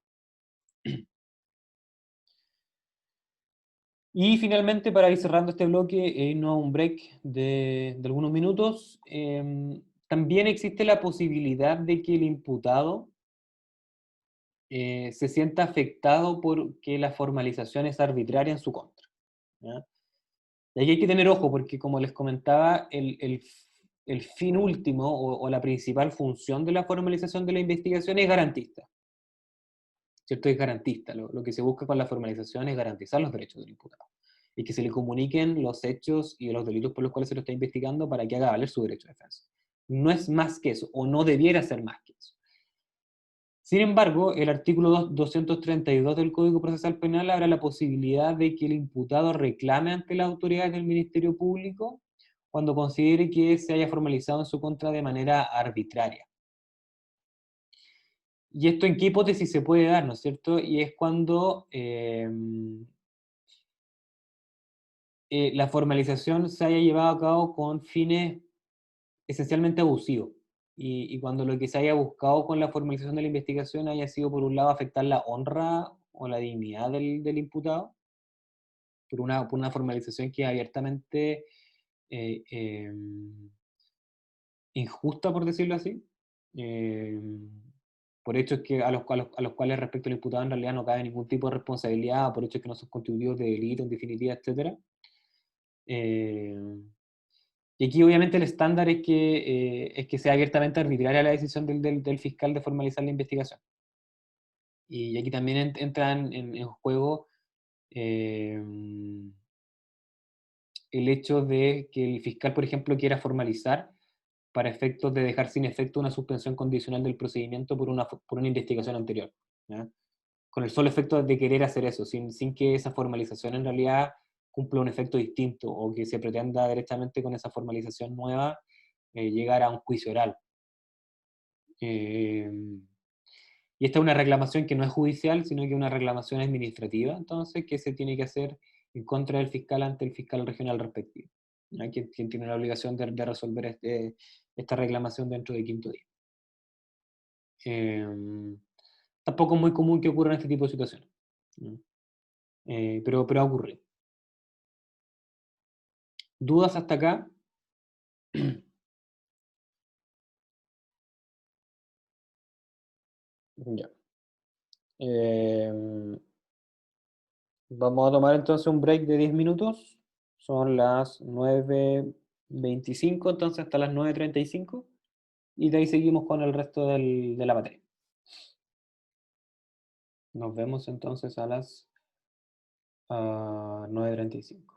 Y finalmente, para ir cerrando este bloque, no un break de algunos minutos, también existe la posibilidad de que el imputado se sienta afectado porque la formalización es arbitraria en su contra, ¿ya? Y aquí hay que tener ojo porque, como les comentaba, el fin último o la principal función de la formalización de la investigación es garantista, ¿cierto? Es garantista. Lo que se busca con la formalización es garantizar los derechos del imputado y que se le comuniquen los hechos y los delitos por los cuales se lo está investigando para que haga valer su derecho de defensa. No es más que eso, o no debiera ser más que eso. Sin embargo, el artículo 232 del Código Procesal Penal abre la posibilidad de que el imputado reclame ante las autoridades del Ministerio Público cuando considere que se haya formalizado en su contra de manera arbitraria. ¿Y esto en qué hipótesis se puede dar, no es cierto? Y es cuando la formalización se haya llevado a cabo con fines esencialmente abusivos. Y cuando lo que se haya buscado con la formalización de la investigación haya sido, por un lado, afectar la honra o la dignidad del imputado, por una formalización que es abiertamente eh, eh, injusta, por decirlo así, eh, por hechos a los cuales respecto al imputado en realidad no cabe ningún tipo de responsabilidad, por hechos que no son constitutivos de delito, en definitiva, etc. Y aquí obviamente el estándar es que sea abiertamente arbitraria la decisión del fiscal de formalizar la investigación. Y aquí también entran en juego eh, el hecho de que el fiscal, por ejemplo, quiera formalizar para efectos de dejar sin efecto una suspensión condicional del procedimiento por una investigación anterior, ¿ya? Con el solo efecto de querer hacer eso, sin que esa formalización en realidad cumpla un efecto distinto o que se pretenda directamente con esa formalización nueva llegar a un juicio oral. Eh, Y esta es una reclamación que no es judicial, sino que es una reclamación administrativa, entonces, que se tiene que hacer en contra del fiscal ante el fiscal regional respectivo, ¿no? Quien tiene la obligación de resolver esta reclamación dentro de quinto día. Tampoco es muy común que ocurran este tipo de situaciones, ¿no? Pero ha ocurrido. ¿Dudas hasta acá? Ya. Vamos a tomar entonces un break de 10 minutos. Son las 9:25, entonces hasta las 9:35. Y de ahí seguimos con el resto de la materia. Nos vemos entonces a las 9:35.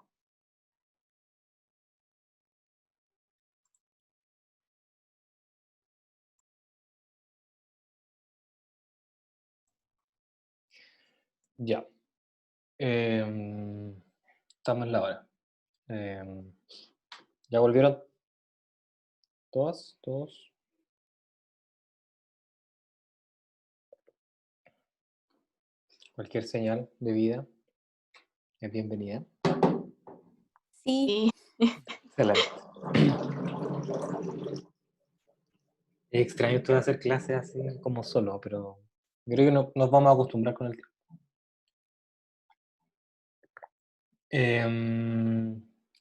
Ya. Estamos en la hora. ¿Ya volvieron todas? ¿Todos? Cualquier señal de vida es bienvenida. Sí. Excelente. Es extraño esto de hacer clases así como solo, pero yo creo que nos vamos a acostumbrar con el tiempo.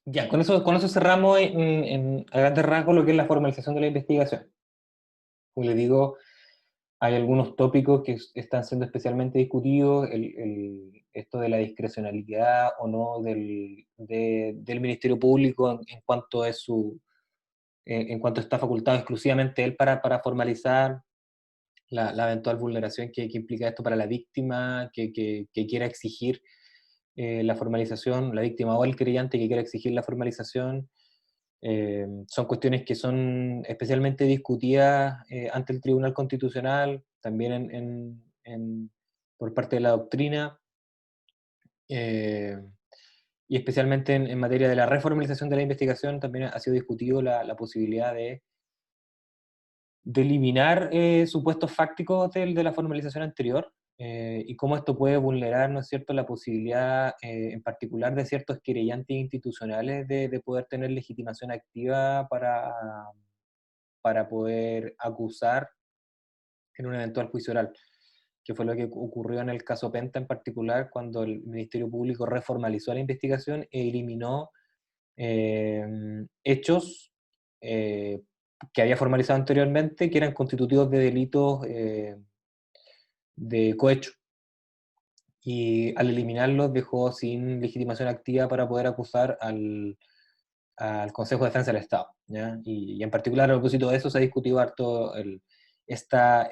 Ya, con eso cerramos a grandes rasgos lo que es la formalización de la investigación. Como les digo, hay algunos tópicos que están siendo especialmente discutidos, esto de la discrecionalidad o no del Ministerio Público en cuanto es en cuanto está facultado exclusivamente él para formalizar la eventual vulneración que implica esto para la víctima que quiera exigir la formalización, la víctima o el creyente que quiera exigir la formalización. Son cuestiones que son especialmente discutidas ante el Tribunal Constitucional, también por parte de la doctrina, eh, y especialmente en materia de la reformalización de la investigación también ha sido discutido la posibilidad de eliminar supuestos fácticos de la formalización anterior, y cómo esto puede vulnerar, ¿no es cierto?, la posibilidad en particular de ciertos querellantes institucionales de poder tener legitimación activa para poder acusar en un eventual juicio oral, que fue lo que ocurrió en el caso Penta en particular, cuando el Ministerio Público reformalizó la investigación e eliminó hechos que había formalizado anteriormente, que eran constitutivos de delitos de cohecho. Y al eliminarlos dejó sin legitimación activa para poder acusar al Consejo de Defensa del Estado, ¿ya? Y en particular a propósito de eso se ha discutido harto esta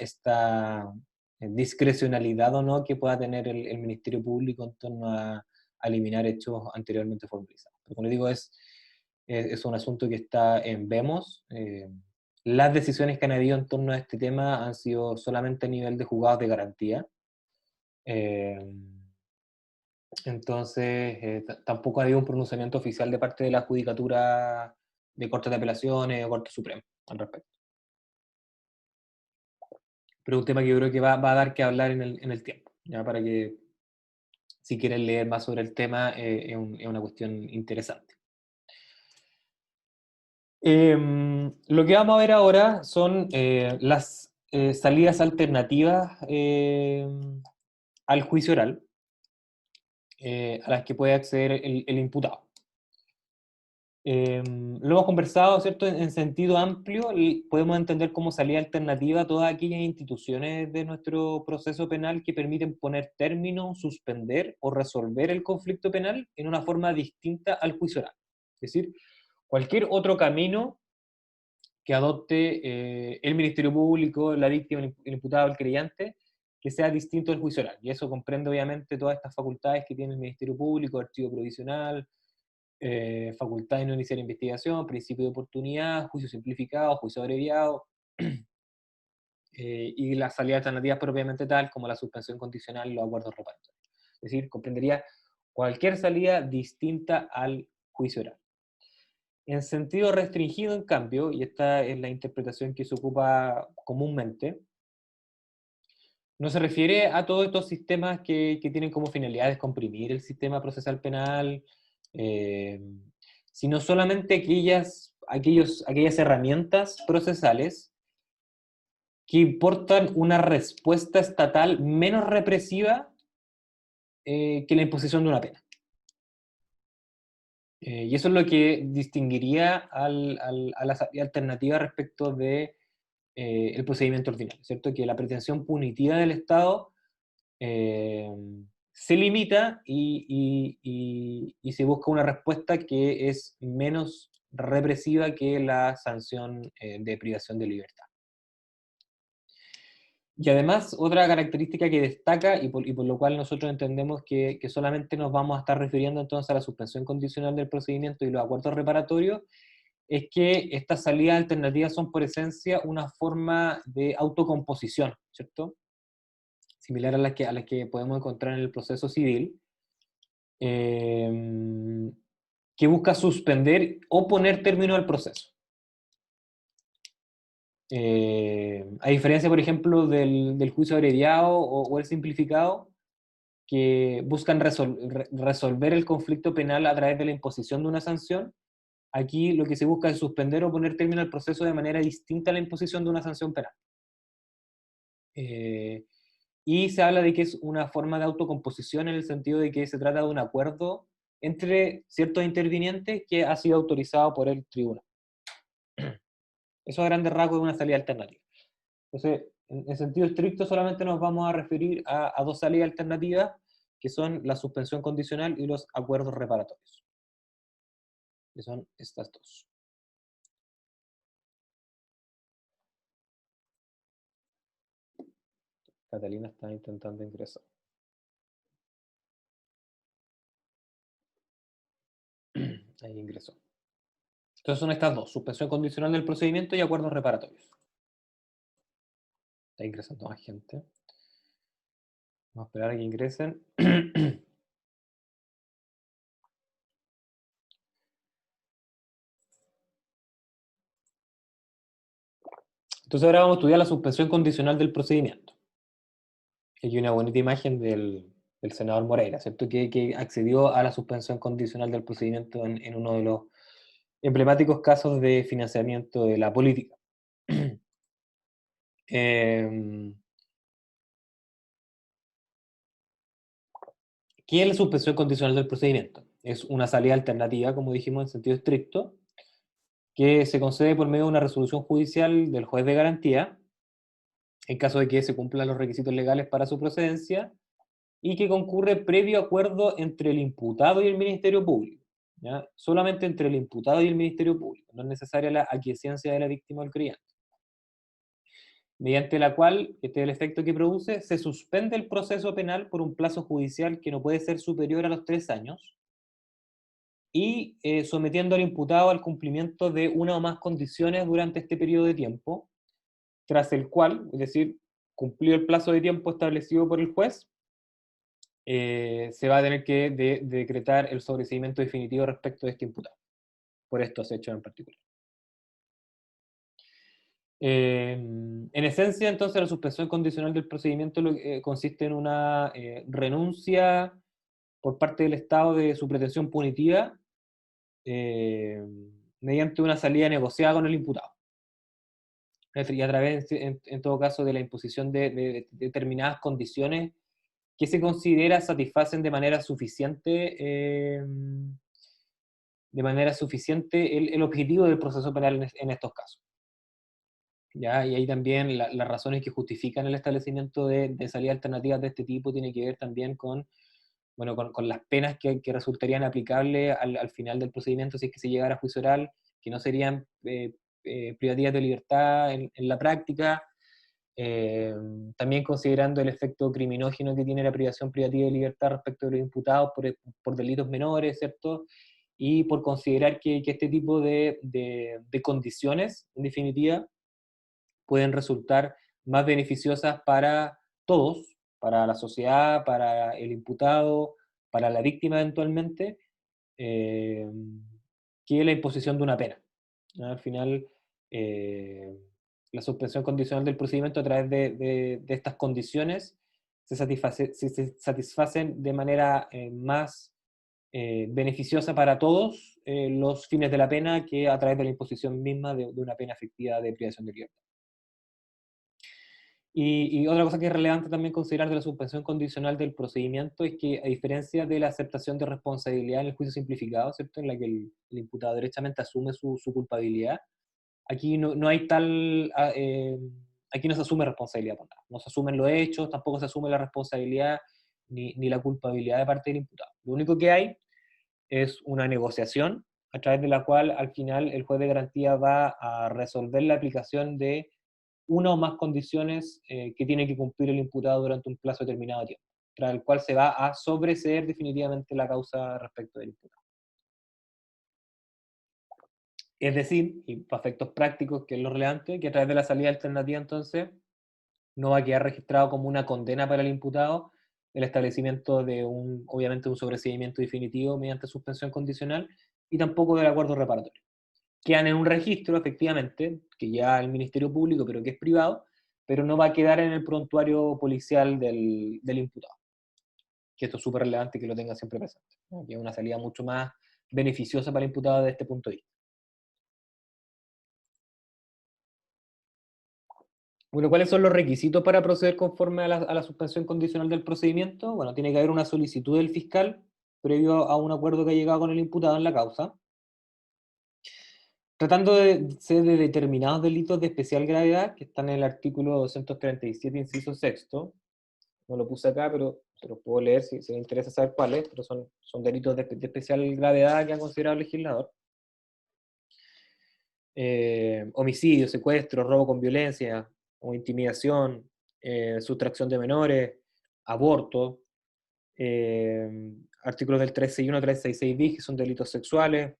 discrecionalidad o no que pueda tener el Ministerio Público en torno a eliminar hechos anteriormente formalizados. Pero como les digo, es un asunto que está en vemos. Las decisiones que han habido en torno a este tema han sido solamente a nivel de juzgados de garantía. Eh, entonces, tampoco ha habido un pronunciamiento oficial de parte de la Judicatura de Cortes de Apelaciones o Corte Suprema al respecto. Pero es un tema que yo creo que va a dar que hablar en el tiempo, ¿ya? Para que, si quieren leer más sobre el tema, es una cuestión interesante. Lo que vamos a ver ahora son las salidas alternativas al juicio oral, a las que puede acceder el imputado. Lo hemos conversado, ¿cierto? En sentido amplio, y podemos entender como salida alternativa todas aquellas instituciones de nuestro proceso penal que permiten poner término, suspender o resolver el conflicto penal en una forma distinta al juicio oral. Es decir, cualquier otro camino que adopte el Ministerio Público, la víctima, el imputado, el creyente, que sea distinto del juicio oral. Y eso comprende obviamente todas estas facultades que tiene el Ministerio Público, archivo provisional, facultad de no iniciar investigación, principio de oportunidad, juicio simplificado, juicio abreviado, y las salidas alternativas propiamente tal, como la suspensión condicional y los acuerdos reparatorios. Es decir, comprendería cualquier salida distinta al juicio oral. En sentido restringido, en cambio, y esta es la interpretación que se ocupa comúnmente, No se refiere a todos estos sistemas que tienen como finalidad descomprimir el sistema procesal penal, eh, sino solamente aquellas herramientas procesales que importan una respuesta estatal menos represiva que la imposición de una pena. Y eso es lo que distinguiría a la salida alternativa respecto de el procedimiento ordinario, ¿cierto? Que la pretensión punitiva del Estado eh, se limita y se busca una respuesta que es menos represiva que la sanción de privación de libertad. Y además, otra característica que destaca, y por lo cual nosotros entendemos que solamente nos vamos a estar refiriendo entonces a la suspensión condicional del procedimiento y los acuerdos reparatorios, es que estas salidas alternativas son por esencia una forma de autocomposición, ¿cierto? Similar a las que podemos encontrar en el proceso civil, eh, que busca suspender o poner término al proceso. A diferencia, por ejemplo, del juicio abreviado o el simplificado, que buscan resolver el conflicto penal a través de la imposición de una sanción, aquí lo que se busca es suspender o poner término al proceso de manera distinta a la imposición de una sanción penal. Y se habla de que es una forma de autocomposición en el sentido de que se trata de un acuerdo entre ciertos intervinientes que ha sido autorizado por el tribunal. Eso a grandes rasgos es una salida alternativa. Entonces, en sentido estricto solamente nos vamos a referir a dos salidas alternativas, que son la suspensión condicional y los acuerdos reparatorios, que son estas dos. Catalina está intentando ingresar. Ahí ingresó. Entonces son estas dos, suspensión condicional del procedimiento y acuerdos reparatorios. Está ingresando más gente. Vamos a esperar a que ingresen. Entonces ahora vamos a estudiar la suspensión condicional del procedimiento. Aquí hay una bonita imagen del senador Moreira, ¿cierto? Que accedió a la suspensión condicional del procedimiento en uno de los emblemáticos casos de financiamiento de la política. ¿Qué es la suspensión condicional del procedimiento? Es una salida alternativa, como dijimos en sentido estricto, que se concede por medio de una resolución judicial del juez de garantía, en caso de que se cumplan los requisitos legales para su procedencia, y que concurre previo acuerdo entre el imputado y el Ministerio Público. ¿Ya? Solamente entre el imputado y el Ministerio Público, no es necesaria la aquiescencia de la víctima o el creyente. Mediante la cual, este es el efecto que produce, se suspende el proceso penal por un plazo judicial que no puede ser superior a los 3 años, y sometiendo al imputado al cumplimiento de una o más condiciones durante este periodo de tiempo, tras el cual, es decir, cumplido el plazo de tiempo establecido por el juez, se va a tener que decretar el sobreseimiento definitivo respecto de este imputado, por estos hechos en particular. En esencia, entonces, la suspensión condicional del procedimiento consiste en una renuncia por parte del Estado de su pretensión punitiva mediante una salida negociada con el imputado. Y a través, en todo caso, de la imposición de determinadas condiciones que se considera satisfacen de manera suficiente el objetivo del proceso penal en estos casos. ¿Ya? Y ahí también las razones que justifican el establecimiento de salidas alternativas de este tipo tienen que ver también con, bueno, con las penas que resultarían aplicables al final del procedimiento si es que se llegara a juicio oral, que no serían privativas de libertad en la práctica, también considerando el efecto criminógeno que tiene la privación privativa de libertad respecto de los imputados por delitos menores, ¿cierto? Y por considerar que este tipo de condiciones, en definitiva, pueden resultar más beneficiosas para todos, para la sociedad, para el imputado, para la víctima eventualmente, eh, que la imposición de una pena. ¿No? Al final, la suspensión condicional del procedimiento a través de estas condiciones se satisfacen de manera más beneficiosa para todos los fines de la pena que a través de la imposición misma de una pena efectiva de privación de libertad. Y otra cosa que es relevante también considerar de la suspensión condicional del procedimiento es que, a diferencia de la aceptación de responsabilidad en el juicio simplificado, ¿cierto?, en la que el imputado derechamente asume su culpabilidad, aquí no hay tal, aquí no se asume responsabilidad por nada, no se asumen los hechos, tampoco se asume la responsabilidad ni la culpabilidad de parte del imputado. Lo único que hay es una negociación a través de la cual al final el juez de garantía va a resolver la aplicación de una o más condiciones que tiene que cumplir el imputado durante un plazo determinado de tiempo, tras el cual se va a sobreseer definitivamente la causa respecto del imputado. Es decir, y para efectos prácticos, que es lo relevante, que a través de la salida alternativa entonces no va a quedar registrado como una condena para el imputado el establecimiento de obviamente un sobreseimiento definitivo mediante suspensión condicional y tampoco del acuerdo reparatorio. Quedan en un registro, efectivamente, que ya el Ministerio Público, pero que es privado, pero no va a quedar en el prontuario policial del imputado. Que esto es súper relevante que lo tenga siempre presente, ¿no? Que es una salida mucho más beneficiosa para el imputado desde este punto de vista. Bueno, ¿cuáles son los requisitos para proceder conforme a la suspensión condicional del procedimiento? Bueno, tiene que haber una solicitud del fiscal previo a un acuerdo que ha llegado con el imputado en la causa. Tratando de ser de determinados delitos de especial gravedad, que están en el artículo 237, inciso sexto, no lo puse acá, pero se los puedo leer si les interesa saber cuáles, pero son delitos de especial gravedad que ha considerado el legislador. Homicidio, secuestro, robo con violencia o intimidación, sustracción de menores, aborto, artículos del 361, 366 bis, que son delitos sexuales,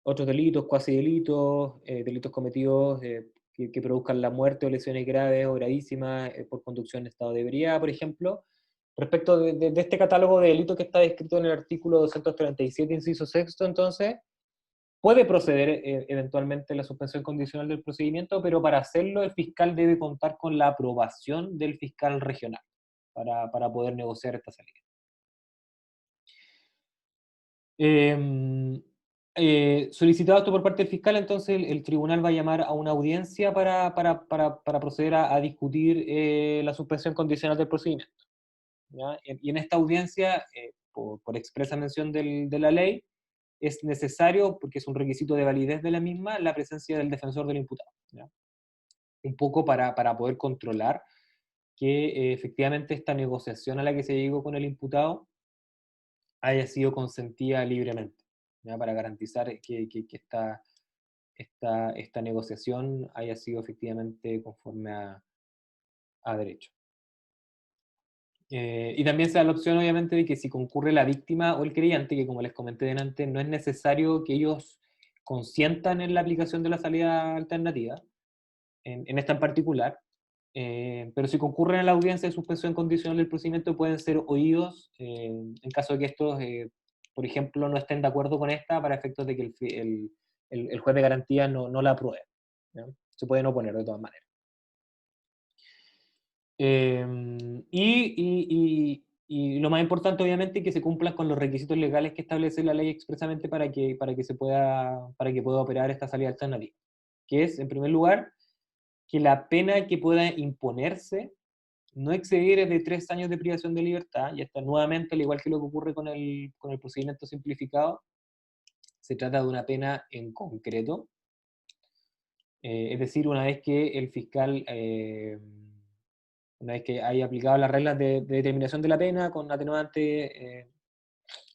otros delitos, cuasi delitos, delitos cometidos que produzcan la muerte o lesiones graves o gravísimas por conducción en estado de ebriedad, por ejemplo. Respecto de este catálogo de delitos que está descrito en el artículo 237, inciso sexto, entonces, puede proceder eventualmente la suspensión condicional del procedimiento, pero para hacerlo el fiscal debe contar con la aprobación del fiscal regional para poder negociar esta salida. Solicitado esto por parte del fiscal, entonces el tribunal va a llamar a una audiencia para proceder a discutir la suspensión condicional del procedimiento, ¿ya? Y en esta audiencia, por expresa mención de la ley, es necesario, porque es un requisito de validez de la misma, la presencia del defensor del imputado, ¿ya? Un poco para poder controlar que efectivamente esta negociación a la que se llegó con el imputado haya sido consentida libremente, ¿ya? Para garantizar que esta negociación haya sido efectivamente conforme a derecho. Y también se da la opción, obviamente, de que si concurre la víctima o el creyente, que como les comenté delante, no es necesario que ellos consientan en la aplicación de la salida alternativa, en esta en particular, pero si concurren a la audiencia de suspensión condicional del procedimiento pueden ser oídos en caso de que estos, por ejemplo, no estén de acuerdo con esta para efectos de que el juez de garantía no la apruebe, ¿ya? Se pueden oponer de todas maneras. Y lo más importante, obviamente, es que se cumplan con los requisitos legales que establece la ley expresamente para que pueda operar esta salida alternativa. Que es, en primer lugar, que la pena que pueda imponerse no exceder de 3 años de privación de libertad, y hasta nuevamente, al igual que lo que ocurre con el procedimiento simplificado, se trata de una pena en concreto. Es decir, una vez que el fiscal, una vez que haya aplicado las reglas de determinación de la pena, con atenuante,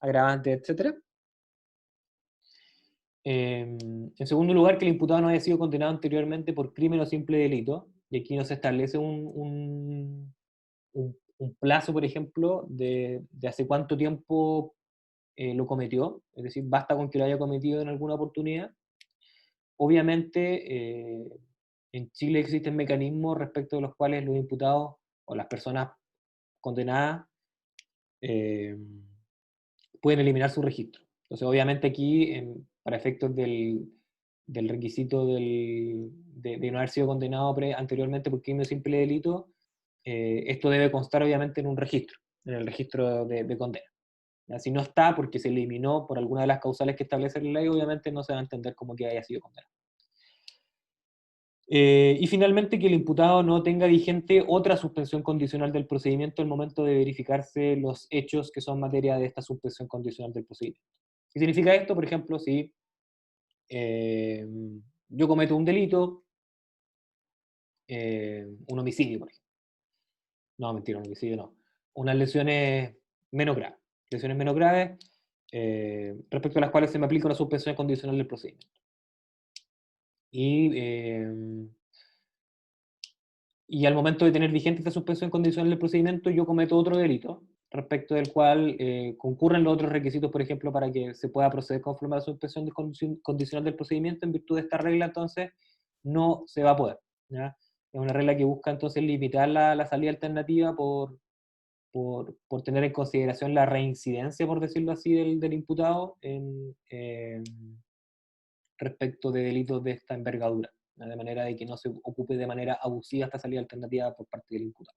agravante, etc. En segundo lugar, que el imputado no haya sido condenado anteriormente por crimen o simple delito, y aquí no se establece un plazo, por ejemplo, de hace cuánto tiempo lo cometió, es decir, basta con que lo haya cometido en alguna oportunidad. Obviamente, en Chile existen mecanismos respecto de los cuales los imputados o las personas condenadas pueden eliminar su registro. Entonces, obviamente aquí, para efectos del requisito de no haber sido condenado anteriormente por crimen o simple delito, esto debe constar obviamente en un registro, en el registro de condena. ¿Ya? Si no está porque se eliminó por alguna de las causales que establece la ley, obviamente no se va a entender como que haya sido condenado. Y finalmente, que el imputado no tenga vigente otra suspensión condicional del procedimiento al momento de verificarse los hechos que son materia de esta suspensión condicional del procedimiento. ¿Qué significa esto? Por ejemplo, si yo cometo un delito, un homicidio, por ejemplo. No, mentira, un homicidio no. Unas lesiones menos graves. Lesiones menos graves respecto a las cuales se me aplica una suspensión condicional del procedimiento. Y al momento de tener vigente esta suspensión condicional del procedimiento, yo cometo otro delito, respecto del cual concurren los otros requisitos, por ejemplo, para que se pueda proceder conforme a la suspensión condicional del procedimiento. En virtud de esta regla, entonces, no se va a poder, ¿ya? Es una regla que busca, entonces, limitar la salida alternativa por tener en consideración la reincidencia, por decirlo así, del imputado respecto de delitos de esta envergadura, ¿no? De manera de que no se ocupe de manera abusiva esta salida alternativa por parte del imputado.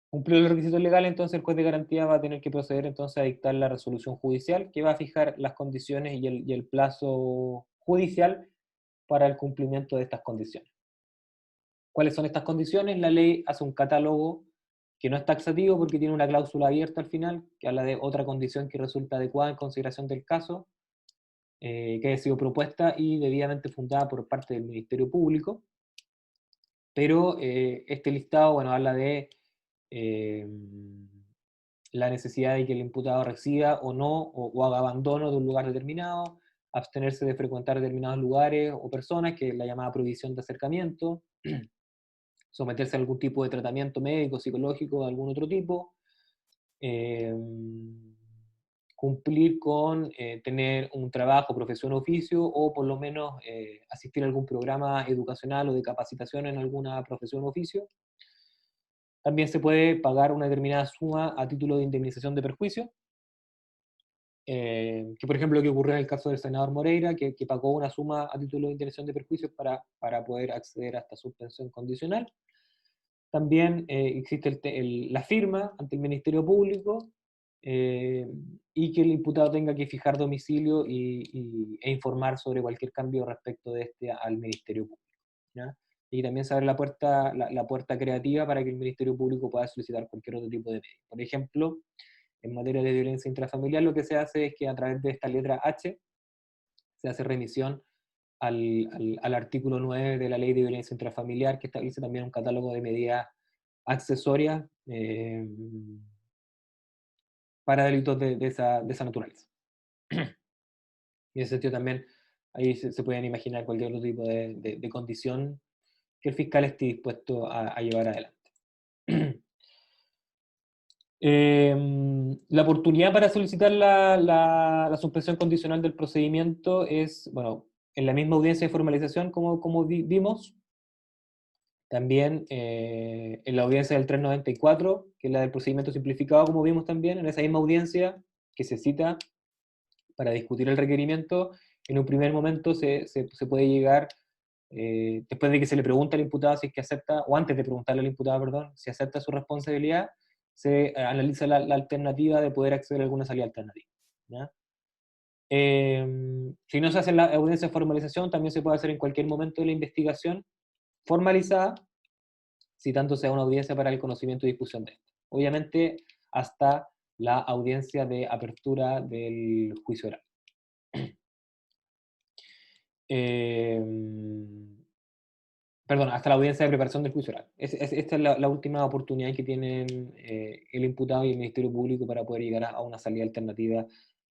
Cumplido los requisitos legales, entonces el juez de garantía va a tener que proceder entonces a dictar la resolución judicial, que va a fijar las condiciones y el plazo judicial para el cumplimiento de estas condiciones. ¿Cuáles son estas condiciones? La ley hace un catálogo que no es taxativo porque tiene una cláusula abierta al final, que habla de otra condición que resulta adecuada en consideración del caso, que haya sido propuesta y debidamente fundada por parte del Ministerio Público. Pero este listado, bueno, habla de la necesidad de que el imputado resida o no, o haga abandono de un lugar determinado, abstenerse de frecuentar determinados lugares o personas, que es la llamada prohibición de acercamiento, someterse a algún tipo de tratamiento médico, psicológico, de algún otro tipo, cumplir con tener un trabajo, profesión o oficio, o por lo menos asistir a algún programa educacional o de capacitación en alguna profesión o oficio. También se puede pagar una determinada suma a título de indemnización de perjuicio, que por ejemplo lo que ocurrió en el caso del senador Moreira, que pagó una suma a título de indemnización de perjuicio para poder acceder a esta suspensión condicional. También existe la firma ante el Ministerio Público, y que el imputado tenga que fijar domicilio e informar sobre cualquier cambio respecto de este al Ministerio Público, ¿ya? Y también se abre la puerta creativa para que el Ministerio Público pueda solicitar cualquier otro tipo de medio. Por ejemplo, en materia de violencia intrafamiliar, lo que se hace es que a través de esta letra H se hace remisión al artículo 9 de la Ley de Violencia Intrafamiliar, que establece también un catálogo de medidas accesorias para delitos de esa naturaleza. Y en ese sentido también, ahí se pueden imaginar cualquier otro tipo de condición que el fiscal esté dispuesto a llevar adelante. La oportunidad para solicitar la suspensión condicional del procedimiento es, bueno, en la misma audiencia de formalización, como vimos, también en la audiencia del 394, que es la del procedimiento simplificado, como vimos también, en esa misma audiencia que se cita para discutir el requerimiento, en un primer momento se puede llegar, después de que se le pregunta al imputado si es que acepta, o antes de preguntarle al imputado, perdón, si acepta su responsabilidad, se analiza la alternativa de poder acceder a alguna salida alternativa, ¿ya? Si no se hace en la audiencia de formalización, también se puede hacer en cualquier momento de la investigación formalizada, citándose a una audiencia para el conocimiento y discusión de esto. Obviamente, hasta la audiencia de apertura del juicio oral. Perdón, hasta la audiencia de preparación del juicio oral. Esta es la última oportunidad que tienen el imputado y el Ministerio Público para poder llegar a una salida alternativa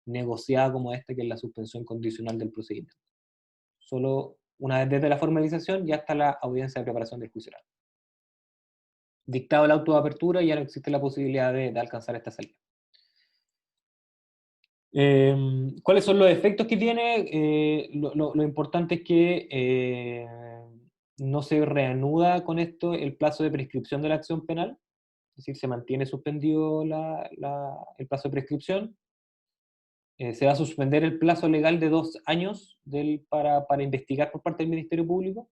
negociada como esta, que es la suspensión condicional del procedimiento. Solo una vez desde la formalización ya está la audiencia de preparación del juicio oral. Dictado el auto de apertura, ya no existe la posibilidad de alcanzar esta salida. ¿Cuáles son los efectos que tiene? Lo importante es que no se reanuda con esto el plazo de prescripción de la acción penal, es decir, se mantiene suspendido el plazo de prescripción. se va a suspender el plazo legal de 2 años para investigar por parte del Ministerio Público.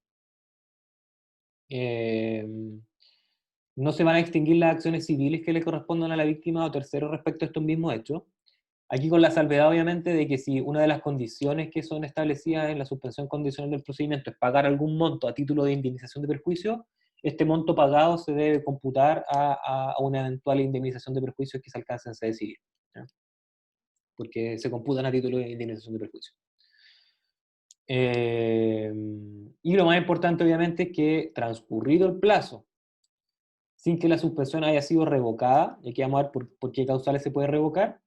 No se van a extinguir las acciones civiles que le correspondan a la víctima o terceros respecto a estos mismos hechos. Aquí con la salvedad, obviamente, de que si una de las condiciones que son establecidas en la suspensión condicional del procedimiento es pagar algún monto a título de indemnización de perjuicio, este monto pagado se debe computar a una eventual indemnización de perjuicios que se alcance en sede civil, ¿ya? Porque se computan a título de indemnización de perjuicio. Y lo más importante, obviamente, es que transcurrido el plazo, sin que la suspensión haya sido revocada, y aquí vamos a ver por qué causales se puede revocar,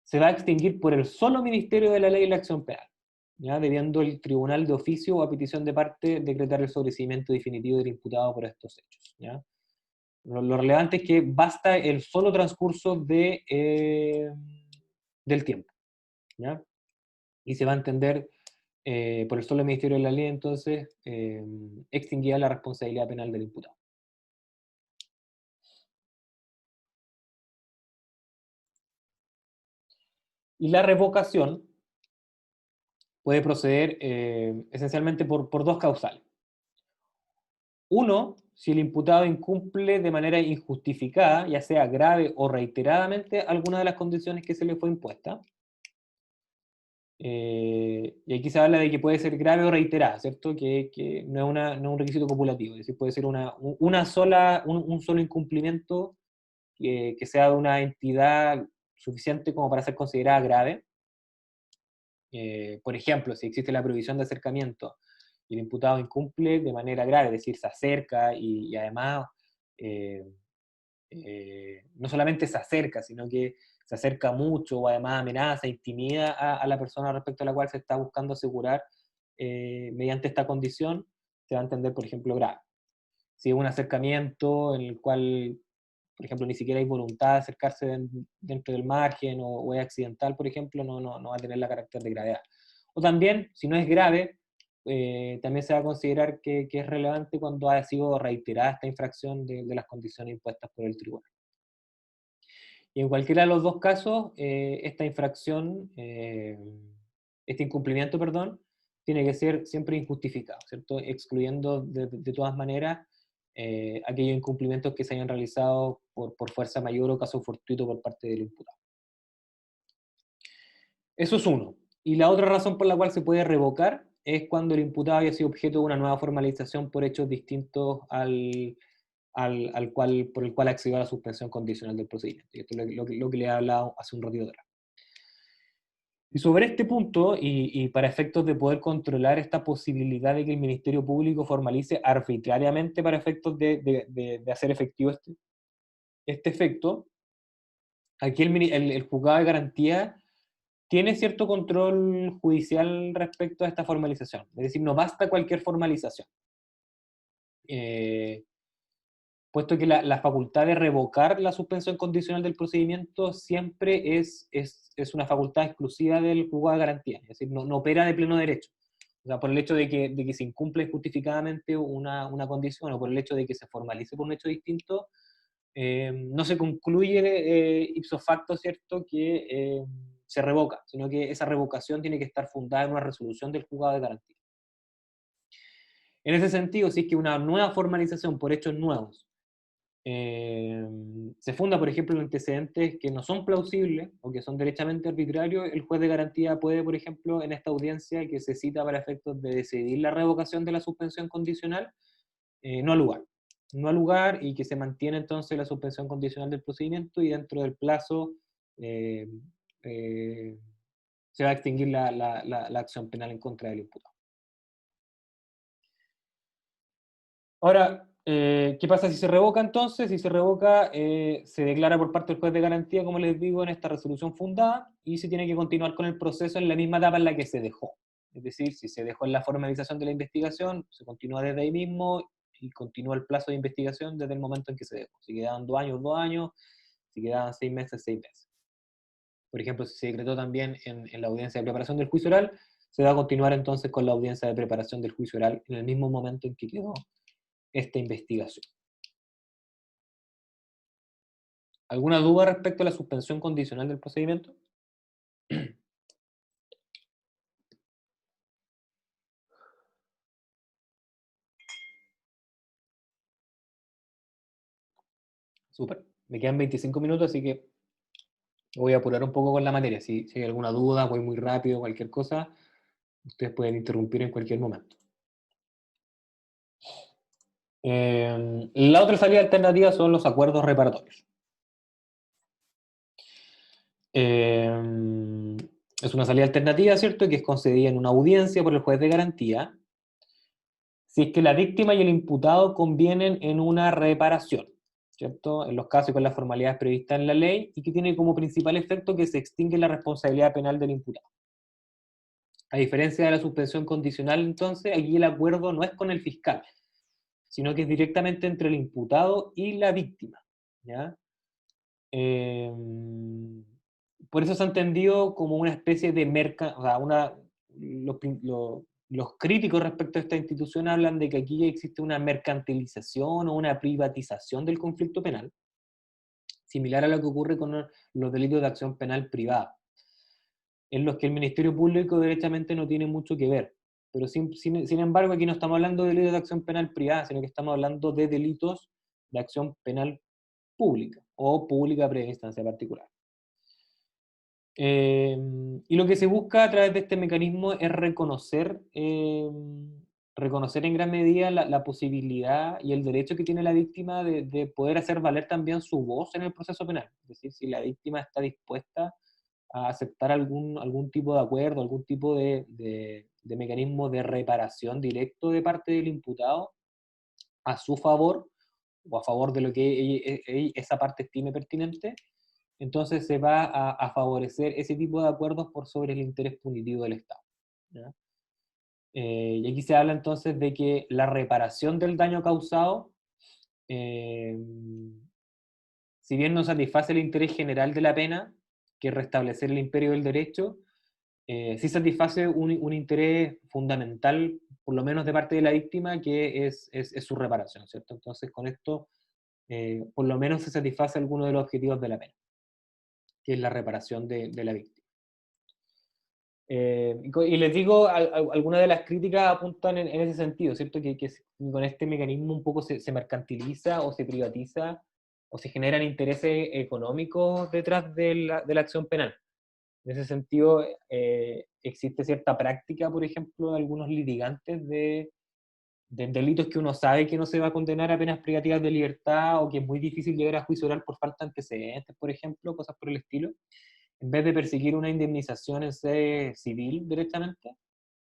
se va a extinguir por el solo Ministerio de la Ley y la Acción Penal, ¿ya? Debiendo el tribunal de oficio o a petición de parte decretar el sobreseimiento definitivo del imputado por estos hechos, ¿ya? Lo relevante es que basta el solo transcurso del tiempo, ¿ya? Y se va a entender por el solo Ministerio de la Ley, entonces, extinguida la responsabilidad penal del imputado. Y la revocación puede proceder esencialmente por dos causales. Uno, si el imputado incumple de manera injustificada, ya sea grave o reiteradamente, alguna de las condiciones que se le fue impuesta. Y aquí se habla de que puede ser grave o reiterada, ¿cierto? Que no es un requisito copulativo, es decir, puede ser un solo incumplimiento que sea de una entidad suficiente como para ser considerada grave. Por ejemplo, si existe la prohibición de acercamiento y el imputado incumple de manera grave, es decir, se acerca y además eh, no solamente se acerca, sino que se acerca mucho o además amenaza, intimida a la persona respecto a la cual se está buscando asegurar mediante esta condición, se va a entender, por ejemplo, grave. Si es un acercamiento en el cual, por ejemplo, ni siquiera hay voluntad de acercarse dentro del margen o es accidental, por ejemplo, no va a tener la carácter de gravedad. O también, si no es grave, también se va a considerar que es relevante cuando ha sido reiterada esta infracción de las condiciones impuestas por el tribunal. Y en cualquiera de los dos casos, esta infracción, este incumplimiento, perdón, tiene que ser siempre injustificado, ¿cierto? Excluyendo de todas maneras aquellos incumplimientos que se hayan realizado por fuerza mayor o caso fortuito por parte del imputado. Eso es uno. Y la otra razón por la cual se puede revocar es cuando el imputado haya sido objeto de una nueva formalización por hechos distintos por el cual accedió a la suspensión condicional del procedimiento. Y esto es lo que le he hablado hace un ratito atrás. Y sobre este punto, y para efectos de poder controlar esta posibilidad de que el Ministerio Público formalice arbitrariamente para efectos de hacer efectivo este efecto, aquí el juzgado de garantía tiene cierto control judicial respecto a esta formalización. Es decir, no basta cualquier formalización. Puesto que la facultad de revocar la suspensión condicional del procedimiento siempre es una facultad exclusiva del juzgado de garantía, es decir, no opera de pleno derecho. O sea, por el hecho de que se incumple justificadamente una condición o por el hecho de que se formalice por un hecho distinto, no se concluye ipso facto, ¿cierto?, que se revoca, sino que esa revocación tiene que estar fundada en una resolución del juzgado de garantía. En ese sentido, si es que una nueva formalización por hechos nuevos se funda, por ejemplo, en antecedentes que no son plausibles o que son derechamente arbitrarios, el juez de garantía puede, por ejemplo, en esta audiencia que se cita para efectos de decidir la revocación de la suspensión condicional, no al lugar. No al lugar y que se mantiene entonces la suspensión condicional del procedimiento y dentro del plazo eh, eh, se va a extinguir la acción penal en contra del imputado. Ahora, ¿qué pasa si se revoca entonces? Si se revoca, se declara por parte del juez de garantía, como les digo, en esta resolución fundada, y se tiene que continuar con el proceso en la misma etapa en la que se dejó. Es decir, si se dejó en la formalización de la investigación, se continúa desde ahí mismo y continúa el plazo de investigación desde el momento en que se dejó. Si quedaban 2 años, si quedaban 6 meses, 6 meses. Por ejemplo, si se decretó también en la audiencia de preparación del juicio oral, se va a continuar entonces con la audiencia de preparación del juicio oral en el mismo momento en que quedó esta investigación. ¿Alguna duda respecto a la suspensión condicional del procedimiento? Súper. Me quedan 25 minutos, así que voy a apurar un poco con la materia. Si hay alguna duda, voy muy rápido, cualquier cosa, ustedes pueden interrumpir en cualquier momento. La otra salida alternativa son los acuerdos reparatorios. Es una salida alternativa, ¿cierto?, que es concedida en una audiencia por el juez de garantía, si es que la víctima y el imputado convienen en una reparación, ¿cierto?, en los casos y con las formalidades previstas en la ley, y que tiene como principal efecto que se extingue la responsabilidad penal del imputado. A diferencia de la suspensión condicional, entonces, aquí el acuerdo no es con el fiscal, sino que es directamente entre el imputado y la víctima, ¿ya? Eh, por eso se ha entendido como una especie de o sea, los críticos respecto a esta institución hablan de que aquí existe una mercantilización o una privatización del conflicto penal, similar a lo que ocurre con los delitos de acción penal privada, en los que el Ministerio Público directamente no tiene mucho que ver. Pero sin embargo, aquí no estamos hablando de delitos de acción penal privada, sino que estamos hablando de delitos de acción penal pública o pública previa instancia particular. Y lo que se busca a través de este mecanismo es reconocer en gran medida la posibilidad y el derecho que tiene la víctima de poder hacer valer también su voz en el proceso penal. Es decir, si la víctima está dispuesta a aceptar algún tipo de acuerdo, algún tipo de mecanismo de reparación directo de parte del imputado a su favor o a favor de lo que esa parte estime pertinente, entonces se va a favorecer ese tipo de acuerdos por sobre el interés punitivo del Estado, ¿ya? Y aquí se habla entonces de que la reparación del daño causado, eh, si bien no satisface el interés general de la pena, que es restablecer el imperio del derecho, sí satisface un interés fundamental, por lo menos de parte de la víctima, que es su reparación, ¿cierto? Entonces con esto, por lo menos se satisface alguno de los objetivos de la pena, que es la reparación de la víctima. Y les digo, algunas de las críticas apuntan en ese sentido, ¿cierto? Que con este mecanismo un poco se mercantiliza o se privatiza o se generan intereses económicos detrás de la acción penal. En ese sentido, existe cierta práctica, por ejemplo, de algunos litigantes de delitos que uno sabe que no se va a condenar a penas privativas de libertad o que es muy difícil llegar a juicio oral por falta de antecedentes, por ejemplo, cosas por el estilo, en vez de perseguir una indemnización en sede civil directamente,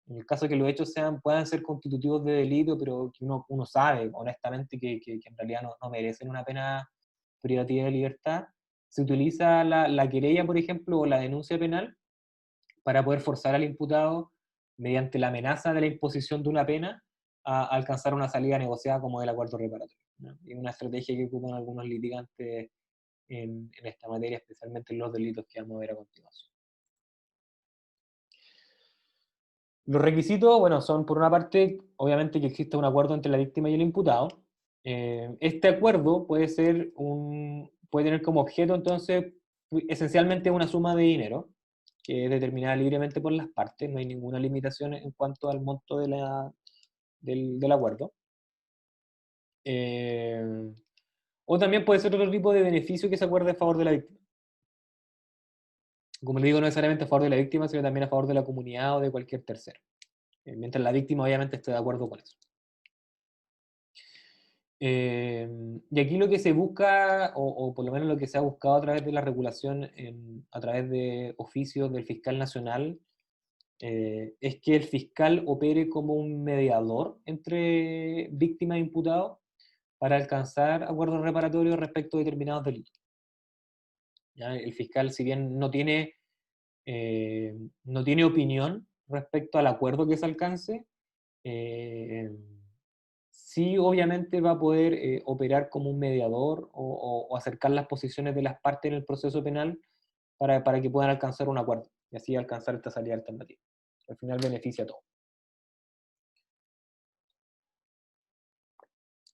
en el caso de que los hechos puedan ser constitutivos de delito, pero que uno sabe honestamente que en realidad no merecen una pena privativa de libertad, se utiliza la querella, por ejemplo, o la denuncia penal para poder forzar al imputado, mediante la amenaza de la imposición de una pena, a alcanzar una salida negociada como el acuerdo reparatorio, ¿no? Y una estrategia que ocupan algunos litigantes en esta materia, especialmente en los delitos que vamos a ver a continuación. Los requisitos, bueno, son por una parte, obviamente, que exista un acuerdo entre la víctima y el imputado. Este acuerdo puede tener como objeto, entonces, esencialmente una suma de dinero, que es determinada libremente por las partes, no hay ninguna limitación en cuanto al monto del acuerdo. O también puede ser otro tipo de beneficio que se acuerde a favor de la víctima. Como le digo, no necesariamente a favor de la víctima, sino también a favor de la comunidad o de cualquier tercero. Mientras la víctima obviamente esté de acuerdo con eso. Y aquí lo que se busca, o por lo menos lo que se ha buscado a través de la regulación, a través de oficios del fiscal nacional, es que el fiscal opere como un mediador entre víctima e imputado para alcanzar acuerdos reparatorios respecto a determinados delitos. ¿Ya? El fiscal, si bien no tiene opinión respecto al acuerdo que se alcance, eh, sí obviamente va a poder operar como un mediador o acercar las posiciones de las partes en el proceso penal para que puedan alcanzar un acuerdo y así alcanzar esta salida alternativa. Al final beneficia a todos.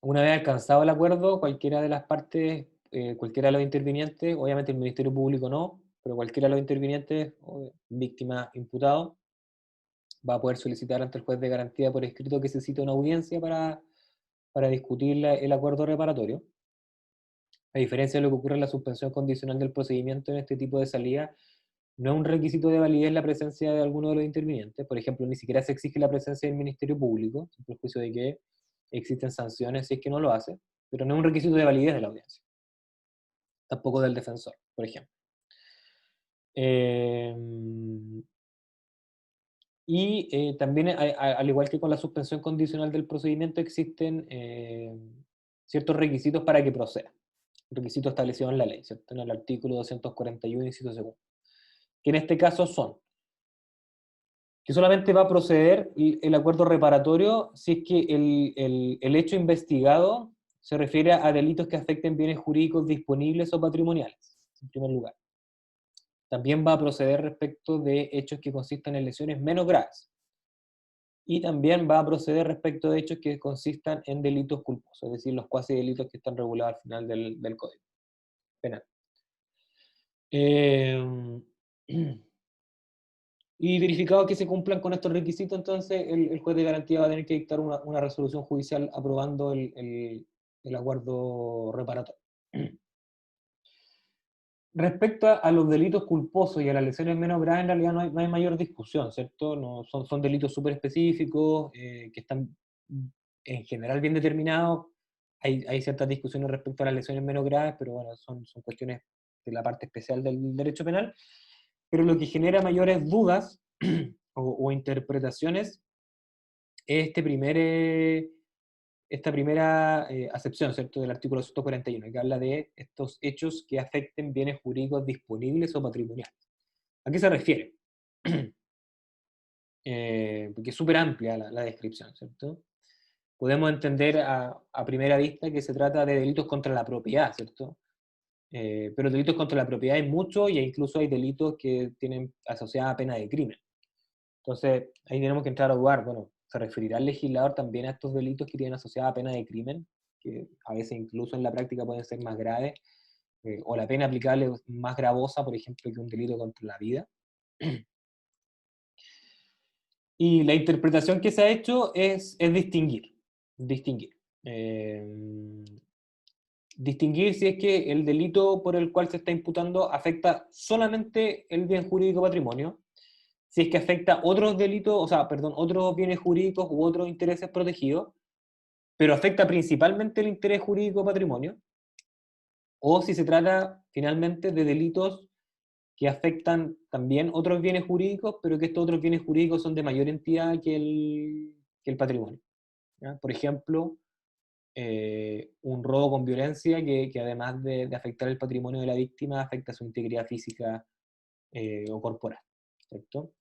Una vez alcanzado el acuerdo, cualquiera de las partes, cualquiera de los intervinientes, obviamente el Ministerio Público no, pero cualquiera de los intervinientes, víctima, imputado, va a poder solicitar ante el juez de garantía por escrito que se cite una audiencia para discutir el acuerdo reparatorio. A diferencia de lo que ocurre en la suspensión condicional del procedimiento en este tipo de salida, no es un requisito de validez la presencia de alguno de los intervinientes. Por ejemplo, ni siquiera se exige la presencia del Ministerio Público, sin perjuicio de que existen sanciones si es que no lo hace, pero no es un requisito de validez de la audiencia. Tampoco del defensor, por ejemplo. También, al igual que con la suspensión condicional del procedimiento, existen ciertos requisitos para que proceda. Requisitos establecidos en la ley, ¿cierto? En el artículo 241, inciso segundo. Que en este caso son que solamente va a proceder el acuerdo reparatorio si es que el hecho investigado se refiere a delitos que afecten bienes jurídicos disponibles o patrimoniales, en primer lugar. También va a proceder respecto de hechos que consistan en lesiones menos graves. Y también va a proceder respecto de hechos que consistan en delitos culposos, es decir, los cuasi delitos que están regulados al final del Código Penal. Y verificado que se cumplan con estos requisitos, entonces el juez de garantía va a tener que dictar una resolución judicial aprobando el acuerdo reparatorio. Respecto a los delitos culposos y a las lesiones menos graves, en realidad no hay mayor discusión, ¿cierto? No, son delitos súper específicos, que están en general bien determinados. Hay ciertas discusiones respecto a las lesiones menos graves, pero bueno, son cuestiones de la parte especial del derecho penal. Pero lo que genera mayores dudas o interpretaciones es esta primera acepción, ¿cierto?, del artículo 141, que habla de estos hechos que afecten bienes jurídicos disponibles o patrimoniales. ¿A qué se refiere? Porque es súper amplia la descripción, ¿cierto? Podemos entender a primera vista que se trata de delitos contra la propiedad, ¿cierto? Pero delitos contra la propiedad hay muchos y incluso hay delitos que tienen asociada pena de crimen. Entonces, ahí tenemos que entrar a dudar, bueno, ¿se referirá el legislador también a estos delitos que tienen asociada pena de crimen? Que a veces incluso en la práctica pueden ser más graves, o la pena aplicable es más gravosa, por ejemplo, que un delito contra la vida. Y la interpretación que se ha hecho es distinguir. Distinguir si es que el delito por el cual se está imputando afecta solamente el bien jurídico patrimonio, si es que afecta otros delitos, o sea, perdón, otros bienes jurídicos u otros intereses protegidos, pero afecta principalmente el interés jurídico patrimonio, o si se trata finalmente de delitos que afectan también otros bienes jurídicos, pero que estos otros bienes jurídicos son de mayor entidad que el patrimonio, ¿ya? Por ejemplo, un robo con violencia que además de afectar el patrimonio de la víctima, afecta su integridad física o corporal, ¿cierto?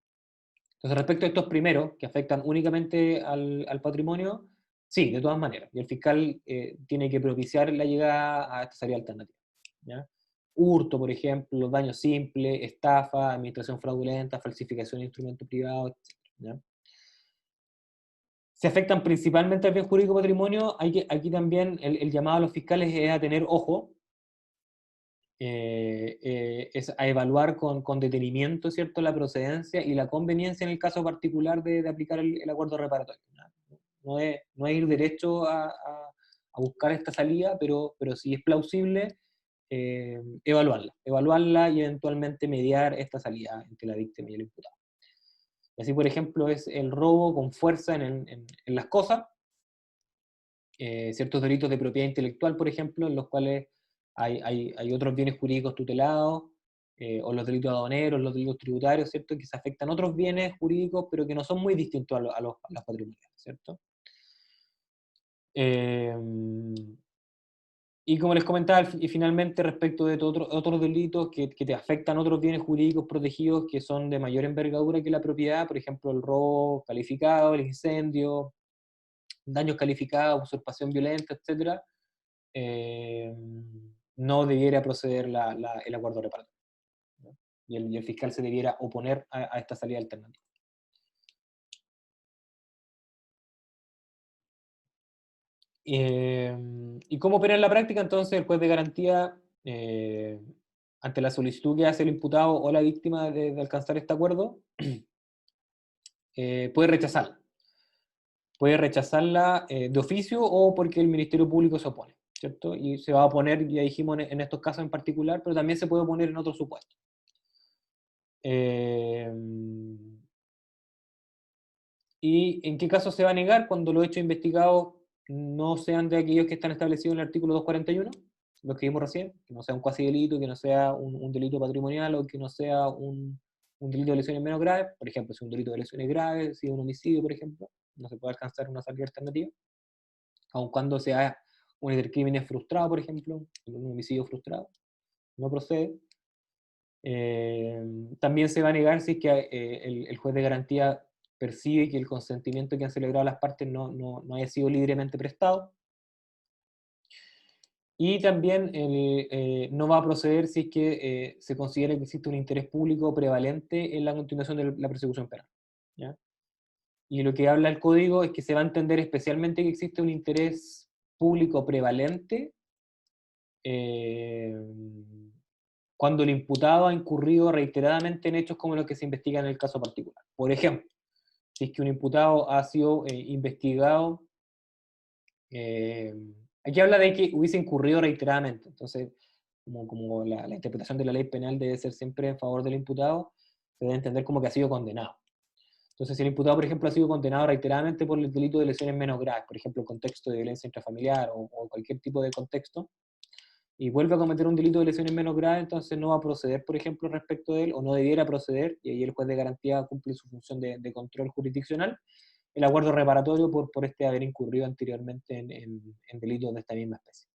Entonces, respecto a estos primeros, que afectan únicamente al patrimonio, sí, de todas maneras. Y el fiscal tiene que propiciar la llegada a esta salida alternativa, ¿ya? Hurto, por ejemplo, los daños simples, estafa, administración fraudulenta, falsificación de instrumentos privados, etc., ¿ya? Se afectan principalmente al bien jurídico patrimonio. Aquí también el llamado a los fiscales es a tener ojo, es a evaluar con detenimiento, ¿cierto?, la procedencia y la conveniencia en el caso particular de aplicar el acuerdo reparatorio. No es ir derecho a buscar esta salida, pero si es plausible, evaluarla y eventualmente mediar esta salida entre la víctima y el imputado. Y así, por ejemplo, es el robo con fuerza en las cosas, ciertos delitos de propiedad intelectual, por ejemplo, en los cuales hay otros bienes jurídicos tutelados, o los delitos aduaneros, los delitos tributarios, ¿cierto?, que se afectan otros bienes jurídicos, pero que no son muy distintos a los patrimoniales, ¿cierto? Y como les comentaba, y finalmente respecto de otros delitos que te afectan otros bienes jurídicos protegidos que son de mayor envergadura que la propiedad, por ejemplo, el robo calificado, el incendio, daños calificados, usurpación violenta, etc., no debiera proceder el acuerdo reparatorio, ¿no? Y el fiscal se debiera oponer a esta salida alternativa. ¿Y cómo opera en la práctica? Entonces, el juez de garantía, ante la solicitud que hace el imputado o la víctima de alcanzar este acuerdo, puede rechazarla. Puede rechazarla de oficio o porque el Ministerio Público se opone, ¿cierto? Y se va a oponer, ya dijimos, en estos casos en particular, pero también se puede oponer en otros supuestos. ¿Y en qué caso se va a negar? Cuando los hechos investigados no sean de aquellos que están establecidos en el artículo 241, los que vimos recién, que no sea un cuasi delito, que no sea un delito patrimonial o que no sea un delito de lesiones menos graves. Por ejemplo, si es un delito de lesiones graves, si es un homicidio, por ejemplo, no se puede alcanzar una salida alternativa, aun cuando sea un intercrimen frustrado, por ejemplo, un homicidio frustrado, no procede. También se va a negar si es que el juez de garantía percibe que el consentimiento que han celebrado las partes no haya sido libremente prestado. Y también no va a proceder si es que se considera que existe un interés público prevalente en la continuación de la persecución penal, ¿ya? Y lo que habla el código es que se va a entender especialmente que existe un interés público prevalente cuando el imputado ha incurrido reiteradamente en hechos como los que se investigan en el caso particular. Por ejemplo, si es que un imputado ha sido investigado, aquí habla de que hubiese incurrido reiteradamente, entonces, como la interpretación de la ley penal debe ser siempre en favor del imputado, se debe entender como que ha sido condenado. Entonces, si el imputado, por ejemplo, ha sido condenado reiteradamente por el delito de lesiones menos graves, por ejemplo, contexto de violencia intrafamiliar o cualquier tipo de contexto, y vuelve a cometer un delito de lesiones menos graves, entonces no va a proceder, por ejemplo, respecto de él, o no debiera proceder, y ahí el juez de garantía cumple su función de control jurisdiccional, el acuerdo reparatorio por este haber incurrido anteriormente en delitos de esta misma especie.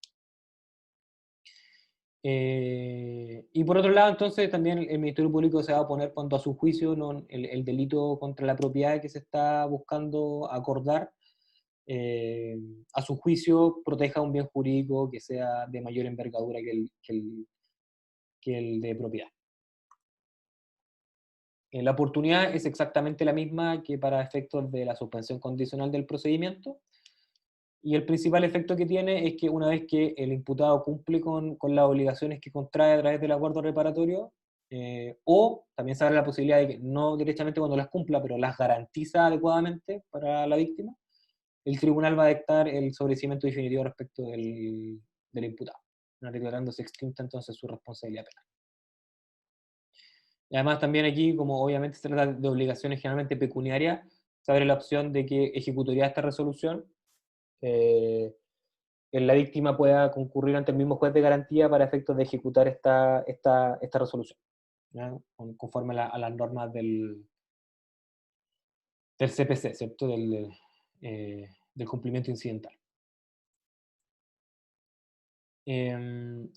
Y por otro lado, entonces, también el Ministerio Público se va a oponer cuando a su juicio el delito contra la propiedad que se está buscando acordar, a su juicio proteja un bien jurídico que sea de mayor envergadura que el de propiedad. La oportunidad es exactamente la misma que para efectos de la suspensión condicional del procedimiento, y el principal efecto que tiene es que una vez que el imputado cumple con las obligaciones que contrae a través del acuerdo reparatorio, o también se abre la posibilidad de que no directamente cuando las cumpla, pero las garantiza adecuadamente para la víctima, el tribunal va a dictar el sobreseimiento definitivo respecto del imputado, declarándose extinta entonces su responsabilidad penal. Y además también aquí, como obviamente se trata de obligaciones generalmente pecuniarias, se abre la opción de que ejecutoría esta resolución, la víctima pueda concurrir ante el mismo juez de garantía para efectos de ejecutar esta resolución, ¿ya? Conforme a las normas del CPC, ¿cierto? Del cumplimiento incidental.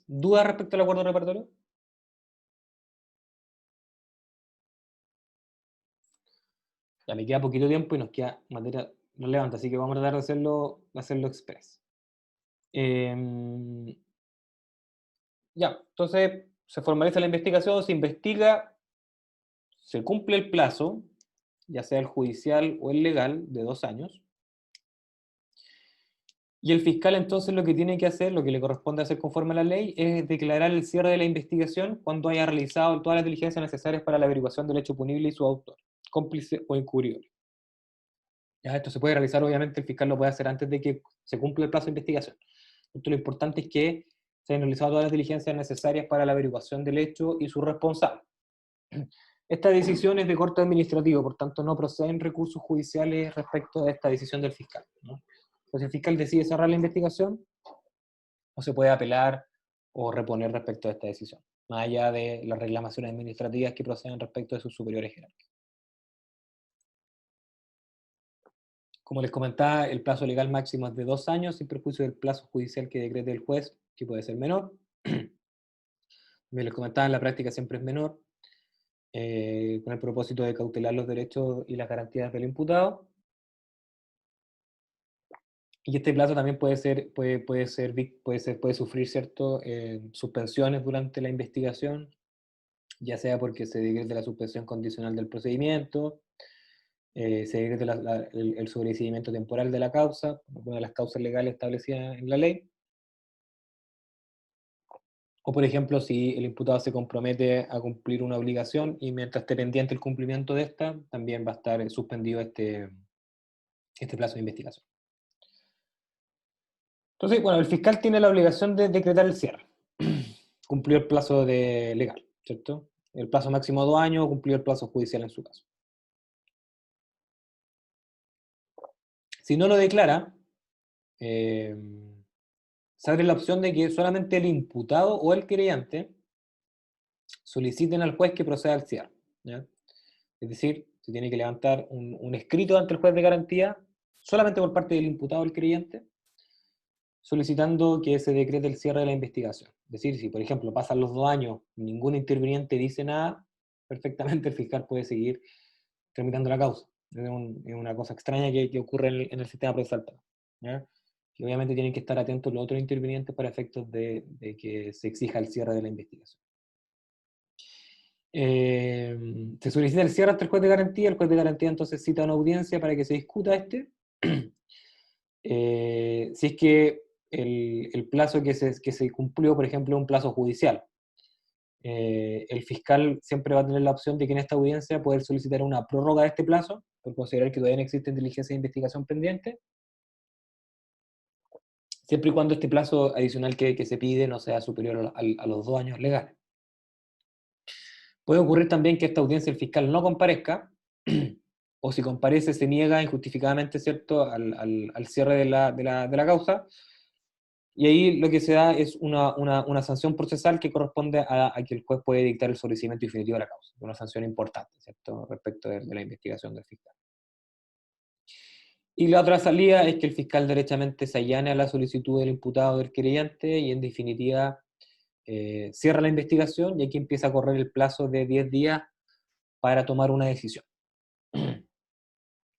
¿Dudas respecto al acuerdo reparatorio? Ya me queda poquito tiempo y nos queda materia relevante, así que vamos a tratar de hacerlo express. Ya, entonces se formaliza la investigación, se investiga, se cumple el plazo, ya sea el judicial o el legal, de 2 años, y el fiscal entonces lo que tiene que hacer, lo que le corresponde hacer conforme a la ley, es declarar el cierre de la investigación cuando haya realizado todas las diligencias necesarias para la averiguación del hecho punible y su autor, cómplice o encubrible. Ya, esto se puede realizar, obviamente el fiscal lo puede hacer antes de que se cumpla el plazo de investigación. Entonces, lo importante es que se hayan realizado todas las diligencias necesarias para la averiguación del hecho y su responsable. Esta decisión es de corte administrativo, por tanto no proceden recursos judiciales respecto a esta decisión del fiscal, ¿no? Entonces, si el fiscal decide cerrar la investigación, no se puede apelar o reponer respecto a esta decisión, más allá de las reclamaciones administrativas que proceden respecto de sus superiores jerárquicos. Como les comentaba, el plazo legal máximo es de 2 años, sin perjuicio del plazo judicial que decrete el juez, que puede ser menor. Me les comentaba, en la práctica siempre es menor, con el propósito de cautelar los derechos y las garantías del imputado. Y este plazo también puede sufrir, ¿cierto?, suspensiones durante la investigación, ya sea porque se decrete la suspensión condicional del procedimiento, se decrete el sobreseimiento temporal de la causa, una de las causas legales establecidas en la ley, o por ejemplo, si el imputado se compromete a cumplir una obligación y mientras esté pendiente el cumplimiento de esta, también va a estar suspendido este plazo de investigación. Entonces, bueno, el fiscal tiene la obligación de decretar el cierre. Cumplió el plazo legal, ¿cierto? El plazo máximo 2 años, cumplió el plazo judicial en su caso. Si no lo declara, se abre la opción de que solamente el imputado o el querellante soliciten al juez que proceda al cierre, ¿ya? Es decir, se tiene que levantar un escrito ante el juez de garantía, solamente por parte del imputado o el creyente, solicitando que se decrete el cierre de la investigación. Es decir, si por ejemplo pasan los 2 años, ningún interviniente dice nada, perfectamente el fiscal puede seguir tramitando la causa. Es una cosa extraña que ocurre en el sistema procesal penal, ¿ya? Que obviamente tienen que estar atentos los otros intervinientes para efectos de que se exija el cierre de la investigación. Se solicita el cierre ante el juez de garantía, el juez de garantía entonces cita una audiencia para que se discuta si es que el plazo que se cumplió, por ejemplo, es un plazo judicial. El fiscal siempre va a tener la opción de que en esta audiencia poder solicitar una prórroga de este plazo, por considerar que todavía no existen diligencias de investigación pendientes, siempre y cuando este plazo adicional que se pide no sea superior a los 2 años legales. Puede ocurrir también que esta audiencia el fiscal no comparezca, o si comparece se niega injustificadamente, ¿cierto?, al cierre de la causa, y ahí lo que se da es una sanción procesal que corresponde a que el juez puede dictar el sobreseimiento definitivo de la causa, una sanción importante, ¿cierto?, respecto de la investigación del fiscal. Y la otra salida es que el fiscal derechamente se allane a la solicitud del imputado o del querellante y en definitiva cierra la investigación y aquí empieza a correr el plazo de 10 días para tomar una decisión.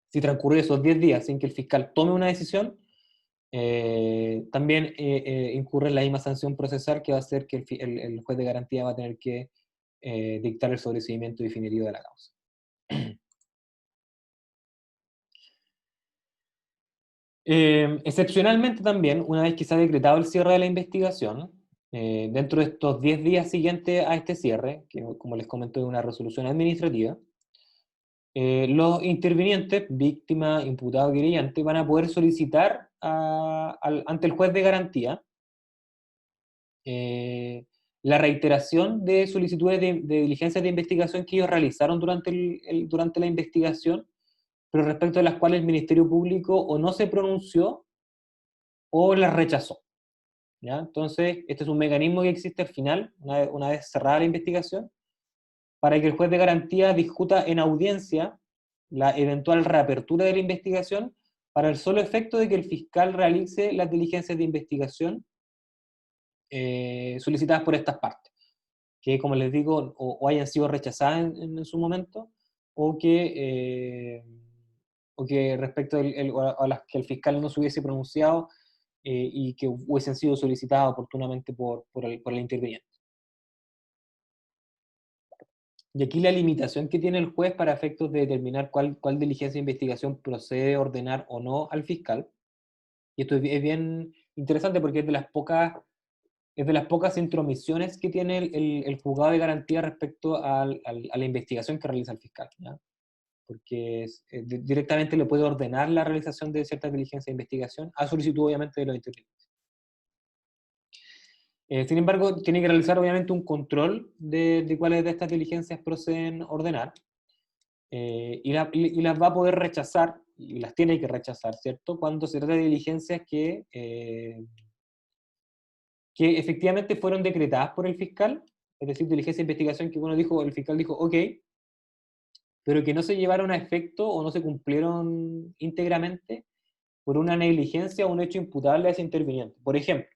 Si transcurre esos 10 días sin que el fiscal tome una decisión, también incurre en la misma sanción procesal que va a hacer que el juez de garantía va a tener que dictar el sobreseimiento definitivo de la causa. Excepcionalmente también, una vez que se ha decretado el cierre de la investigación, dentro de estos 10 días siguientes a este cierre, que como les comento es una resolución administrativa, los intervinientes, víctima, imputado, querellante, van a poder solicitar ante el juez de garantía la reiteración de solicitudes de diligencias de investigación que ellos realizaron durante la investigación, pero respecto de las cuales el Ministerio Público o no se pronunció o las rechazó, ¿ya? Entonces, este es un mecanismo que existe al final, una vez cerrada la investigación, para que el juez de garantía discuta en audiencia la eventual reapertura de la investigación para el solo efecto de que el fiscal realice las diligencias de investigación solicitadas por estas partes, que como les digo, o hayan sido rechazadas en su momento, o que respecto a las que el fiscal no se hubiese pronunciado y que hubiesen sido solicitadas oportunamente por el interviniente. Y aquí la limitación que tiene el juez para efectos de determinar cuál diligencia de investigación procede ordenar o no al fiscal, y esto es bien interesante porque es de las pocas intromisiones que tiene el juzgado de garantía respecto a la investigación que realiza el fiscal, ¿ya? Porque directamente le puede ordenar la realización de ciertas diligencias de investigación a solicitud obviamente de los intervinientes. Sin embargo, tiene que realizar obviamente un control de cuáles de estas diligencias proceden ordenar, y las va a poder rechazar, y las tiene que rechazar, ¿cierto?, cuando se trata de diligencias que efectivamente fueron decretadas por el fiscal, es decir, diligencia de investigación que el fiscal dijo, ok, pero que no se llevaron a efecto o no se cumplieron íntegramente por una negligencia o un hecho imputable a ese interviniente. Por ejemplo,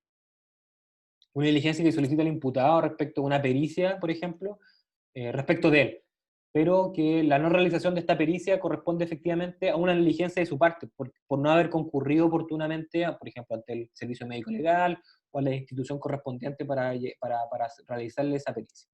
una diligencia que solicita el imputado respecto a una pericia, por ejemplo, respecto de él, pero que la no realización de esta pericia corresponde efectivamente a una negligencia de su parte, por no haber concurrido oportunamente, por ejemplo, ante el servicio médico legal o a la institución correspondiente para realizarle esa pericia.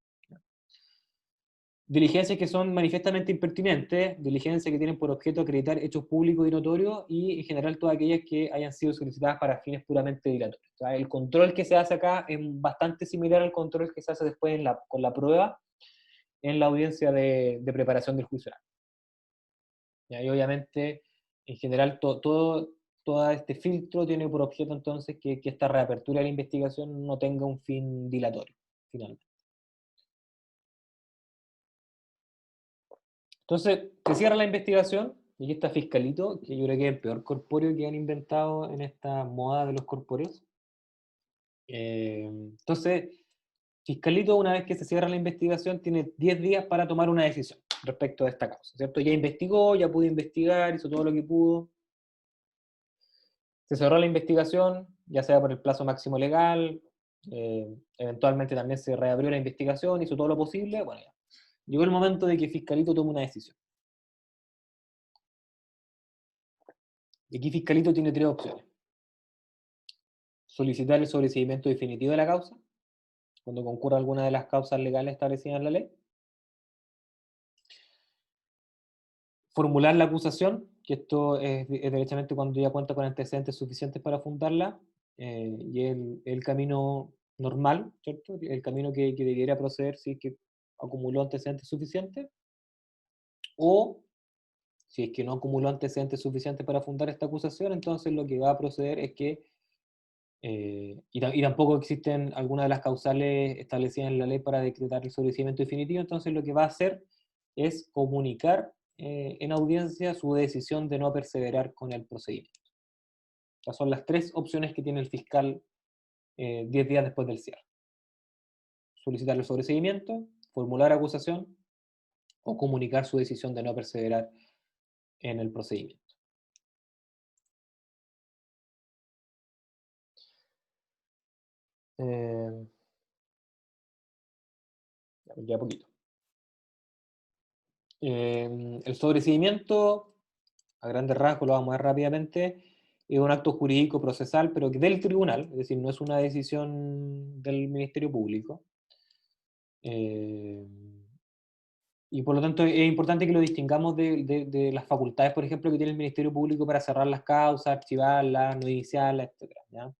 Diligencias que son manifiestamente impertinentes, diligencias que tienen por objeto acreditar hechos públicos y notorios, y en general todas aquellas que hayan sido solicitadas para fines puramente dilatorios. O sea, el control que se hace acá es bastante similar al control que se hace después con la prueba en la audiencia de preparación del juicio oral. Y obviamente, en general, todo todo este filtro tiene por objeto entonces que esta reapertura de la investigación no tenga un fin dilatorio, finalmente. Entonces, se cierra la investigación, y aquí está Fiscalito, que yo creo que es el peor corpóreo que han inventado en esta moda de los corpóreos. Entonces, Fiscalito, una vez que se cierra la investigación, tiene 10 días para tomar una decisión respecto a esta causa, ¿cierto? Ya investigó, ya pudo investigar, hizo todo lo que pudo. Se cerró la investigación, ya sea por el plazo máximo legal, eventualmente también se reabrió la investigación, hizo todo lo posible, bueno, ya. Llegó el momento de que Fiscalito tome una decisión. Y aquí Fiscalito tiene tres opciones. Solicitar el sobreseimiento definitivo de la causa, cuando concurra alguna de las causas legales establecidas en la ley. Formular la acusación, que esto es derechamente cuando ya cuenta con antecedentes suficientes para fundarla, y el camino normal, ¿cierto? El camino que debiera proceder si es que acumuló antecedentes suficientes, o si es que no acumuló antecedentes suficientes para fundar esta acusación, entonces lo que va a proceder es que, y tampoco existen algunas de las causales establecidas en la ley para decretar el sobreseimiento definitivo, entonces lo que va a hacer es comunicar en audiencia su decisión de no perseverar con el procedimiento. Estas son las tres opciones que tiene el fiscal 10 días después del cierre. Solicitar el sobreseimiento, formular acusación o comunicar su decisión de no perseverar en el procedimiento. Ya poquito. El sobreseimiento, a grandes rasgos, lo vamos a ver rápidamente, es un acto jurídico procesal, pero que del tribunal, es decir, no es una decisión del Ministerio Público. Y por lo tanto es importante que lo distingamos de las facultades, por ejemplo, que tiene el Ministerio Público para cerrar las causas, archivarlas, no iniciarlas, etc. ¿Ya?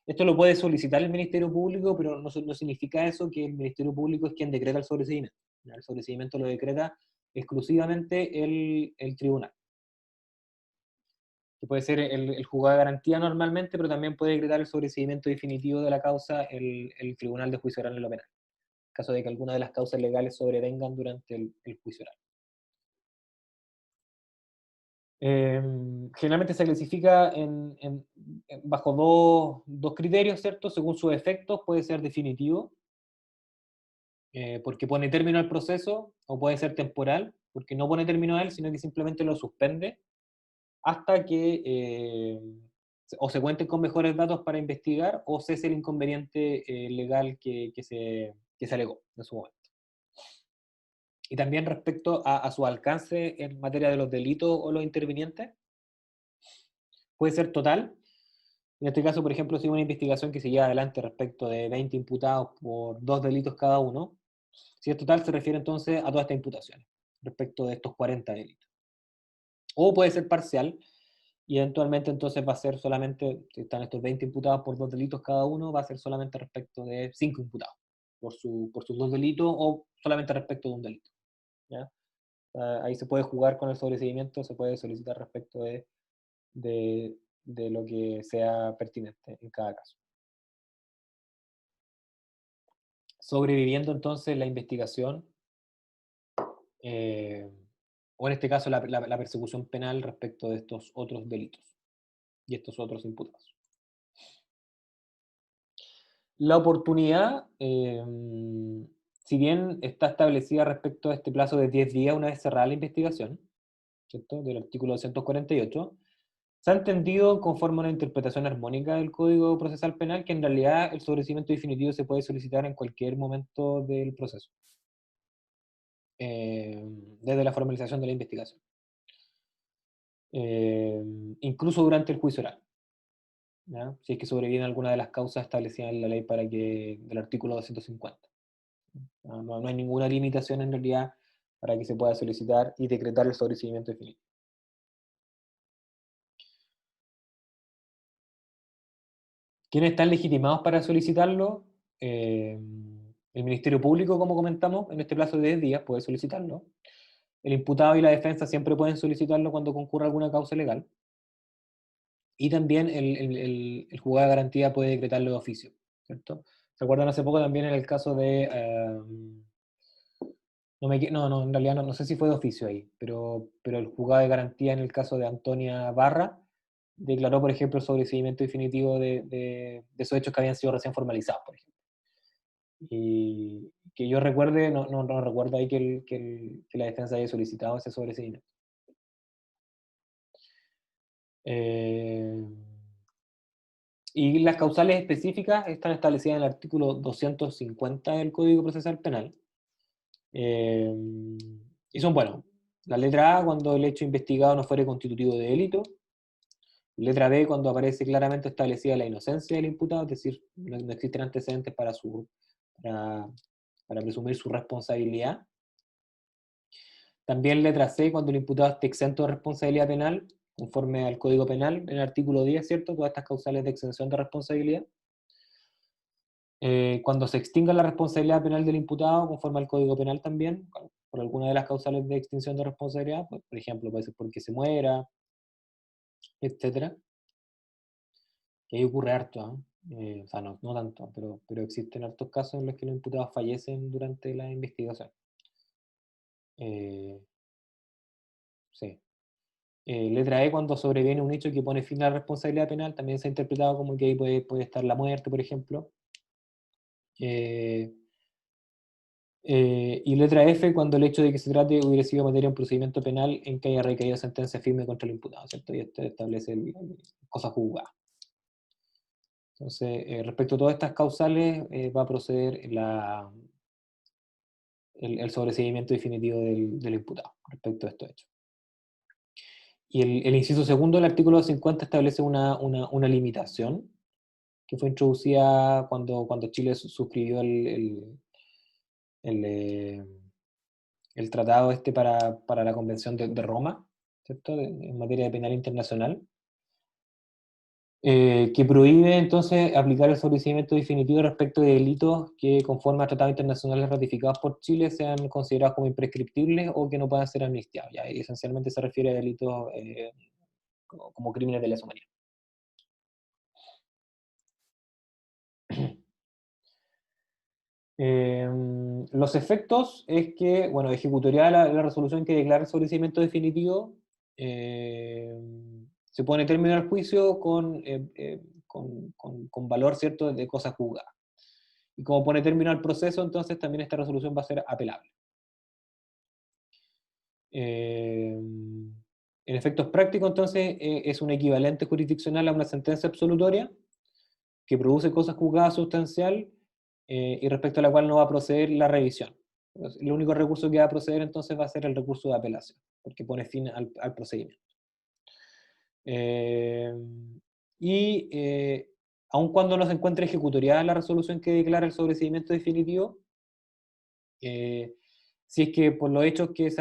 Esto lo puede solicitar el Ministerio Público, pero no significa eso que el Ministerio Público es quien decreta el sobreseimiento. ¿Ya? El sobreseimiento lo decreta exclusivamente el tribunal, que puede ser el juzgado de garantía normalmente, pero también puede decretar el sobreseimiento definitivo de la causa el Tribunal de Juicio Oral en lo penal, en caso de que alguna de las causas legales sobrevengan durante el juicio oral. Generalmente se clasifica bajo dos criterios, ¿cierto? Según sus efectos, puede ser definitivo, porque pone término al proceso, o puede ser temporal, porque no pone término a él, sino que simplemente lo suspende hasta que o se cuenten con mejores datos para investigar, o cese el inconveniente legal que se alegó en su momento. Y también respecto a su alcance en materia de los delitos o los intervinientes, puede ser total. En este caso, por ejemplo, si hay una investigación que se lleva adelante respecto de 20 imputados por 2 delitos cada uno, si es total se refiere entonces a todas estas imputaciones, respecto de estos 40 delitos. O puede ser parcial, y eventualmente entonces va a ser solamente, si están estos 20 imputados por 2 delitos cada uno, va a ser solamente respecto de 5 imputados por sus 2 delitos, o solamente respecto de un delito. ¿Ya? Ahí se puede jugar con el sobreseimiento, se puede solicitar respecto de lo que sea pertinente en cada caso. Sobreviviendo entonces la investigación, o en este caso la persecución penal respecto de estos otros delitos y estos otros imputados. La oportunidad, si bien está establecida respecto a este plazo de 10 días una vez cerrada la investigación, ¿cierto? Del artículo 248, se ha entendido conforme a una interpretación armónica del Código Procesal Penal que en realidad el sobreseimiento definitivo se puede solicitar en cualquier momento del proceso, desde la formalización de la investigación, incluso durante el juicio oral, ¿ya? Si es que sobreviene alguna de las causas establecidas en la ley del artículo 250. No hay ninguna limitación en realidad para que se pueda solicitar y decretar el sobreseimiento definitivo. ¿Quiénes están legitimados para solicitarlo? El Ministerio Público, como comentamos, en este plazo de 10 días puede solicitarlo. El imputado y la defensa siempre pueden solicitarlo cuando concurra alguna causa legal. Y también el juzgado de garantía puede decretarlo de oficio, ¿cierto? ¿Se acuerdan hace poco también en el caso de... no, en realidad no sé si fue de oficio ahí, pero el juzgado de garantía en el caso de Antonia Barra declaró, por ejemplo, el sobreseimiento definitivo de esos hechos que habían sido recién formalizados, por ejemplo. Y que yo recuerde, no recuerdo ahí que la defensa haya solicitado ese sobreseimiento. Y las causales específicas están establecidas en el artículo 250 del Código Procesal Penal. Y son, bueno, la letra A, cuando el hecho investigado no fuere constitutivo de delito. Letra B, cuando aparece claramente establecida la inocencia del imputado, es decir, no existen antecedentes para, para presumir su responsabilidad. También letra C, cuando el imputado esté exento de responsabilidad penal, conforme al Código Penal, en el artículo 10, ¿cierto? Todas estas causales de exención de responsabilidad. Cuando se extinga la responsabilidad penal del imputado, conforme al Código Penal también, por alguna de las causales de extinción de responsabilidad, pues, por ejemplo, puede ser porque se muera, etcétera. Que ahí ocurre harto, ¿eh? O sea, no tanto, pero existen hartos casos en los que los imputados fallecen durante la investigación. Eh, sí. Letra E, cuando sobreviene un hecho que pone fin a la responsabilidad penal, también se ha interpretado como que ahí puede estar la muerte, por ejemplo. Y letra F, cuando el hecho de que se trate hubiera sido materia de un procedimiento penal en que haya recaído sentencia firme contra el imputado, ¿cierto? Y este establece cosas juzgadas. Entonces, respecto a todas estas causales, va a proceder el sobreseimiento definitivo del imputado respecto a estos hechos. Y el inciso segundo del artículo 50 establece una limitación que fue introducida cuando Chile suscribió el, eh, el tratado para la Convención de Roma, ¿cierto? En materia de penal internacional, que prohíbe entonces aplicar el sobreseimiento definitivo respecto de delitos que, conforme a tratados internacionales ratificados por Chile, sean considerados como imprescriptibles o que no puedan ser amnistiados. ¿Ya? Y esencialmente se refiere a delitos como crímenes de lesa humanidad. Los efectos es que, bueno, ejecutoria la resolución que declara el sobreseimiento definitivo, se pone término al juicio con valor, ¿cierto?, de cosas juzgadas. Y como pone término al proceso, entonces también esta resolución va a ser apelable. En efectos prácticos, entonces, es un equivalente jurisdiccional a una sentencia absolutoria que produce cosas juzgadas sustancial y respecto a la cual no va a proceder la revisión. El único recurso que va a proceder entonces va a ser el recurso de apelación, porque pone fin al procedimiento. Aun cuando no se encuentre ejecutoriada la resolución que declara el sobreseimiento definitivo, si es que por los hechos que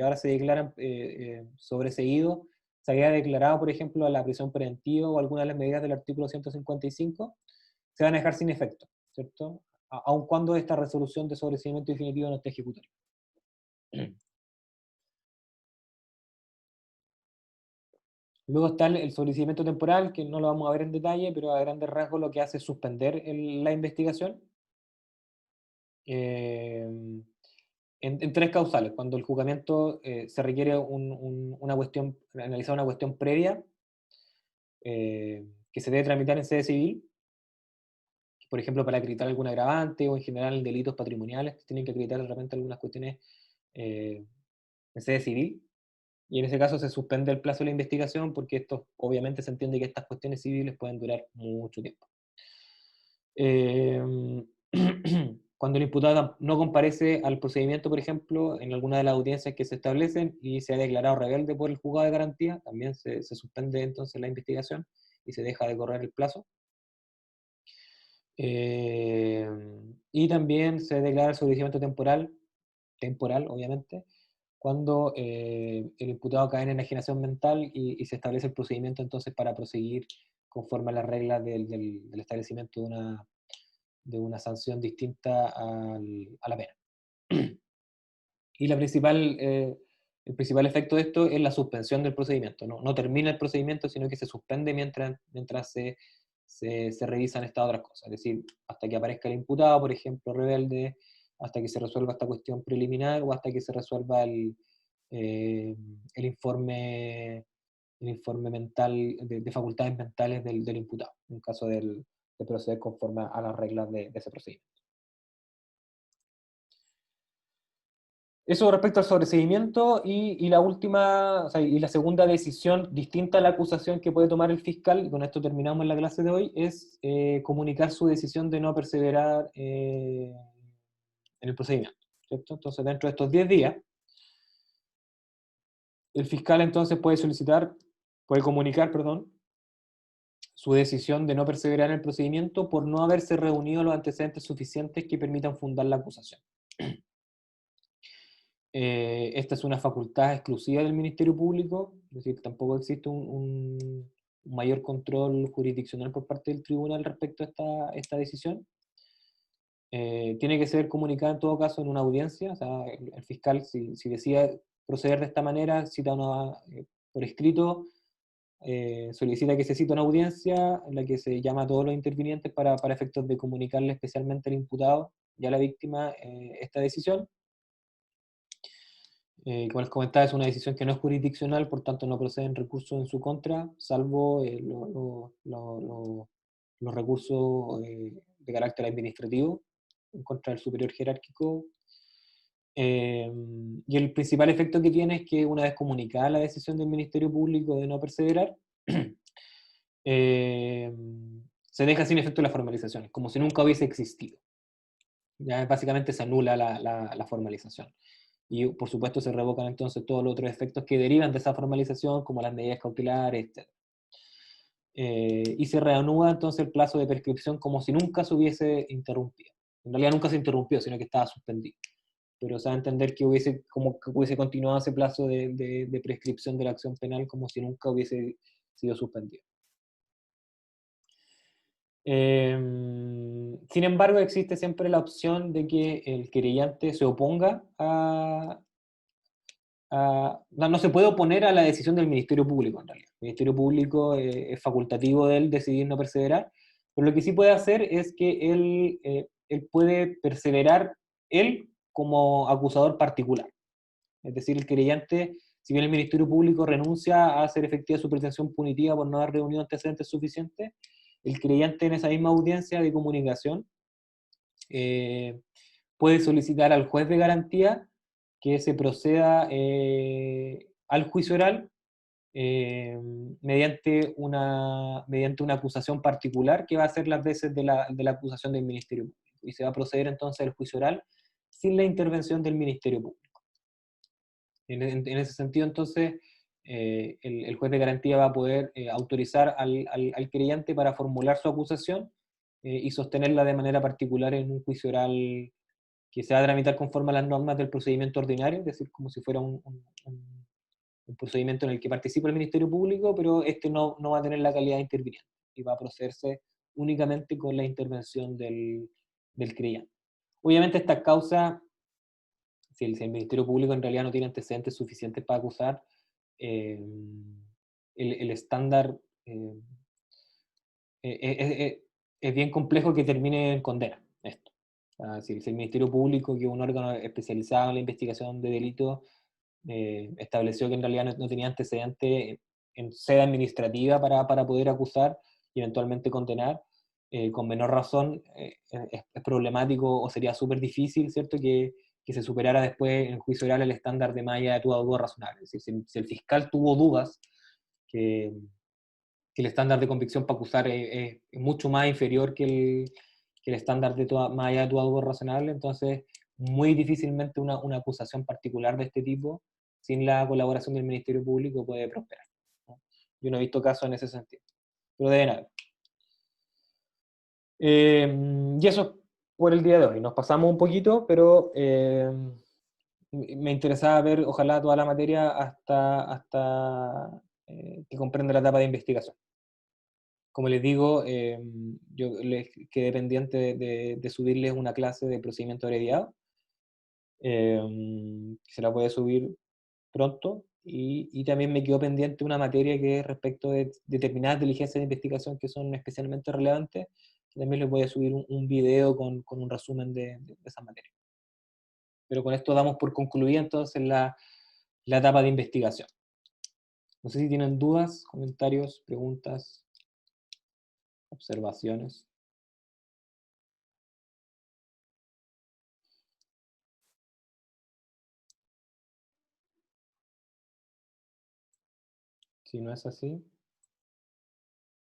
ahora se declaran sobreseídos, se había declarado, por ejemplo, la prisión preventiva o alguna de las medidas del artículo 155, se van a dejar sin efecto, ¿cierto? Aun cuando esta resolución de sobreseimiento definitivo no esté ejecutoria. Luego está el sobreseimiento temporal, que no lo vamos a ver en detalle, pero a grandes rasgos lo que hace es suspender la investigación. En tres causales, cuando el juzgamiento se requiere analizar una cuestión previa que se debe tramitar en sede civil, por ejemplo, para acreditar algún agravante o en general delitos patrimoniales, que tienen que acreditar de repente algunas cuestiones en sede civil, y en ese caso se suspende el plazo de la investigación porque esto obviamente se entiende que estas cuestiones civiles pueden durar mucho tiempo. Cuando el imputado no comparece al procedimiento, por ejemplo, en alguna de las audiencias que se establecen y se ha declarado rebelde por el juzgado de garantía, también se suspende entonces la investigación y se deja de correr el plazo. Y también se declara el sobreseimiento temporal obviamente, cuando el imputado cae en enajenación mental y se establece el procedimiento entonces para proseguir conforme a las reglas del establecimiento de una sanción distinta a la pena. Y El principal efecto de esto es la suspensión del procedimiento. No termina el procedimiento, sino que se suspende mientras se revisan estas otras cosas. Es decir, hasta que aparezca el imputado, por ejemplo, rebelde, hasta que se resuelva esta cuestión preliminar o hasta que se resuelva el informe mental, de facultades mentales del imputado, en caso de proceder conforme a las reglas de ese procedimiento. Eso respecto al sobreseimiento, y la última, o sea, y la segunda decisión distinta a la acusación que puede tomar el fiscal, y con esto terminamos la clase de hoy, es comunicar su decisión de no perseverar en el procedimiento, ¿cierto? Entonces, dentro de estos 10 días, el fiscal entonces puede comunicar, perdón, su decisión de no perseverar en el procedimiento por no haberse reunido los antecedentes suficientes que permitan fundar la acusación. Esta es una facultad exclusiva del Ministerio Público, es decir, tampoco existe un mayor control jurisdiccional por parte del tribunal respecto a esta decisión. Tiene que ser comunicada en todo caso en una audiencia, o sea, el fiscal, si decide proceder de esta manera, por escrito, solicita que se cite una audiencia en la que se llama a todos los intervinientes para efectos de comunicarle especialmente al imputado y a la víctima esta decisión. Como les comentaba, es una decisión que no es jurisdiccional, por tanto no proceden recursos en su contra, salvo los recursos de carácter administrativo en contra del superior jerárquico. Y el principal efecto que tiene es que una vez comunicada la decisión del Ministerio Público de no perseverar, se deja sin efecto la formalización, como si nunca hubiese existido. Ya básicamente se anula la formalización. Y por supuesto se revocan entonces todos los otros efectos que derivan de esa formalización, como las medidas cautelares, etc. Y se reanuda entonces el plazo de prescripción como si nunca se hubiese interrumpido. En realidad nunca se interrumpió, sino que estaba suspendido. Pero se va a entender que hubiese continuado ese plazo de prescripción de la acción penal como si nunca hubiese sido suspendido. Sin embargo, existe siempre la opción de que el querellante se oponga no se puede oponer a la decisión del Ministerio Público, en realidad. El Ministerio Público es facultativo de él decidir no perseverar, pero lo que sí puede hacer es que él puede perseverar él como acusador particular. Es decir, el querellante, si bien el Ministerio Público renuncia a hacer efectiva su pretensión punitiva por no haber reunido antecedentes suficientes, el querellante en esa misma audiencia de comunicación puede solicitar al juez de garantía que se proceda al juicio oral mediante una acusación particular que va a ser las veces de la acusación del Ministerio Público. Y se va a proceder entonces al juicio oral sin la intervención del Ministerio Público. En ese sentido, entonces, el juez de garantía va a poder autorizar al querellante para formular su acusación y sostenerla de manera particular en un juicio oral que se va a tramitar conforme a las normas del procedimiento ordinario, es decir, como si fuera un procedimiento en el que participa el Ministerio Público, pero este no va a tener la calidad de interviniente y va a procederse únicamente con la intervención del creyente. Obviamente esta causa, si el Ministerio Público en realidad no tiene antecedentes suficientes para acusar, el estándar es bien complejo que termine en condena esto. Si el Ministerio Público, que es un órgano especializado en la investigación de delitos, estableció que en realidad no tenía antecedentes en sede administrativa para poder acusar y eventualmente condenar, con menor razón es problemático o sería súper difícil, ¿cierto?, que se superara después en juicio oral el estándar de malla de toda duda razonable. Es decir, si el fiscal tuvo dudas que el estándar de convicción para acusar es mucho más inferior que el estándar de más allá de toda duda razonable, entonces muy difícilmente una acusación particular de este tipo, sin la colaboración del Ministerio Público, puede prosperar, ¿no? Yo no he visto casos en ese sentido, pero deben haber. Y eso por el día de hoy. Nos pasamos un poquito, pero me interesaba ver, ojalá, toda la materia hasta que comprenda la etapa de investigación. Como les digo, yo les quedé pendiente de subirles una clase de procedimiento abreviado. Se la puede subir pronto, y también me quedó pendiente una materia que es respecto de determinadas diligencias de investigación que son especialmente relevantes. También les voy a subir un video con un resumen de esa materia. Pero con esto damos por concluida entonces la etapa de investigación. No sé si tienen dudas, comentarios, preguntas, observaciones. Si no es así,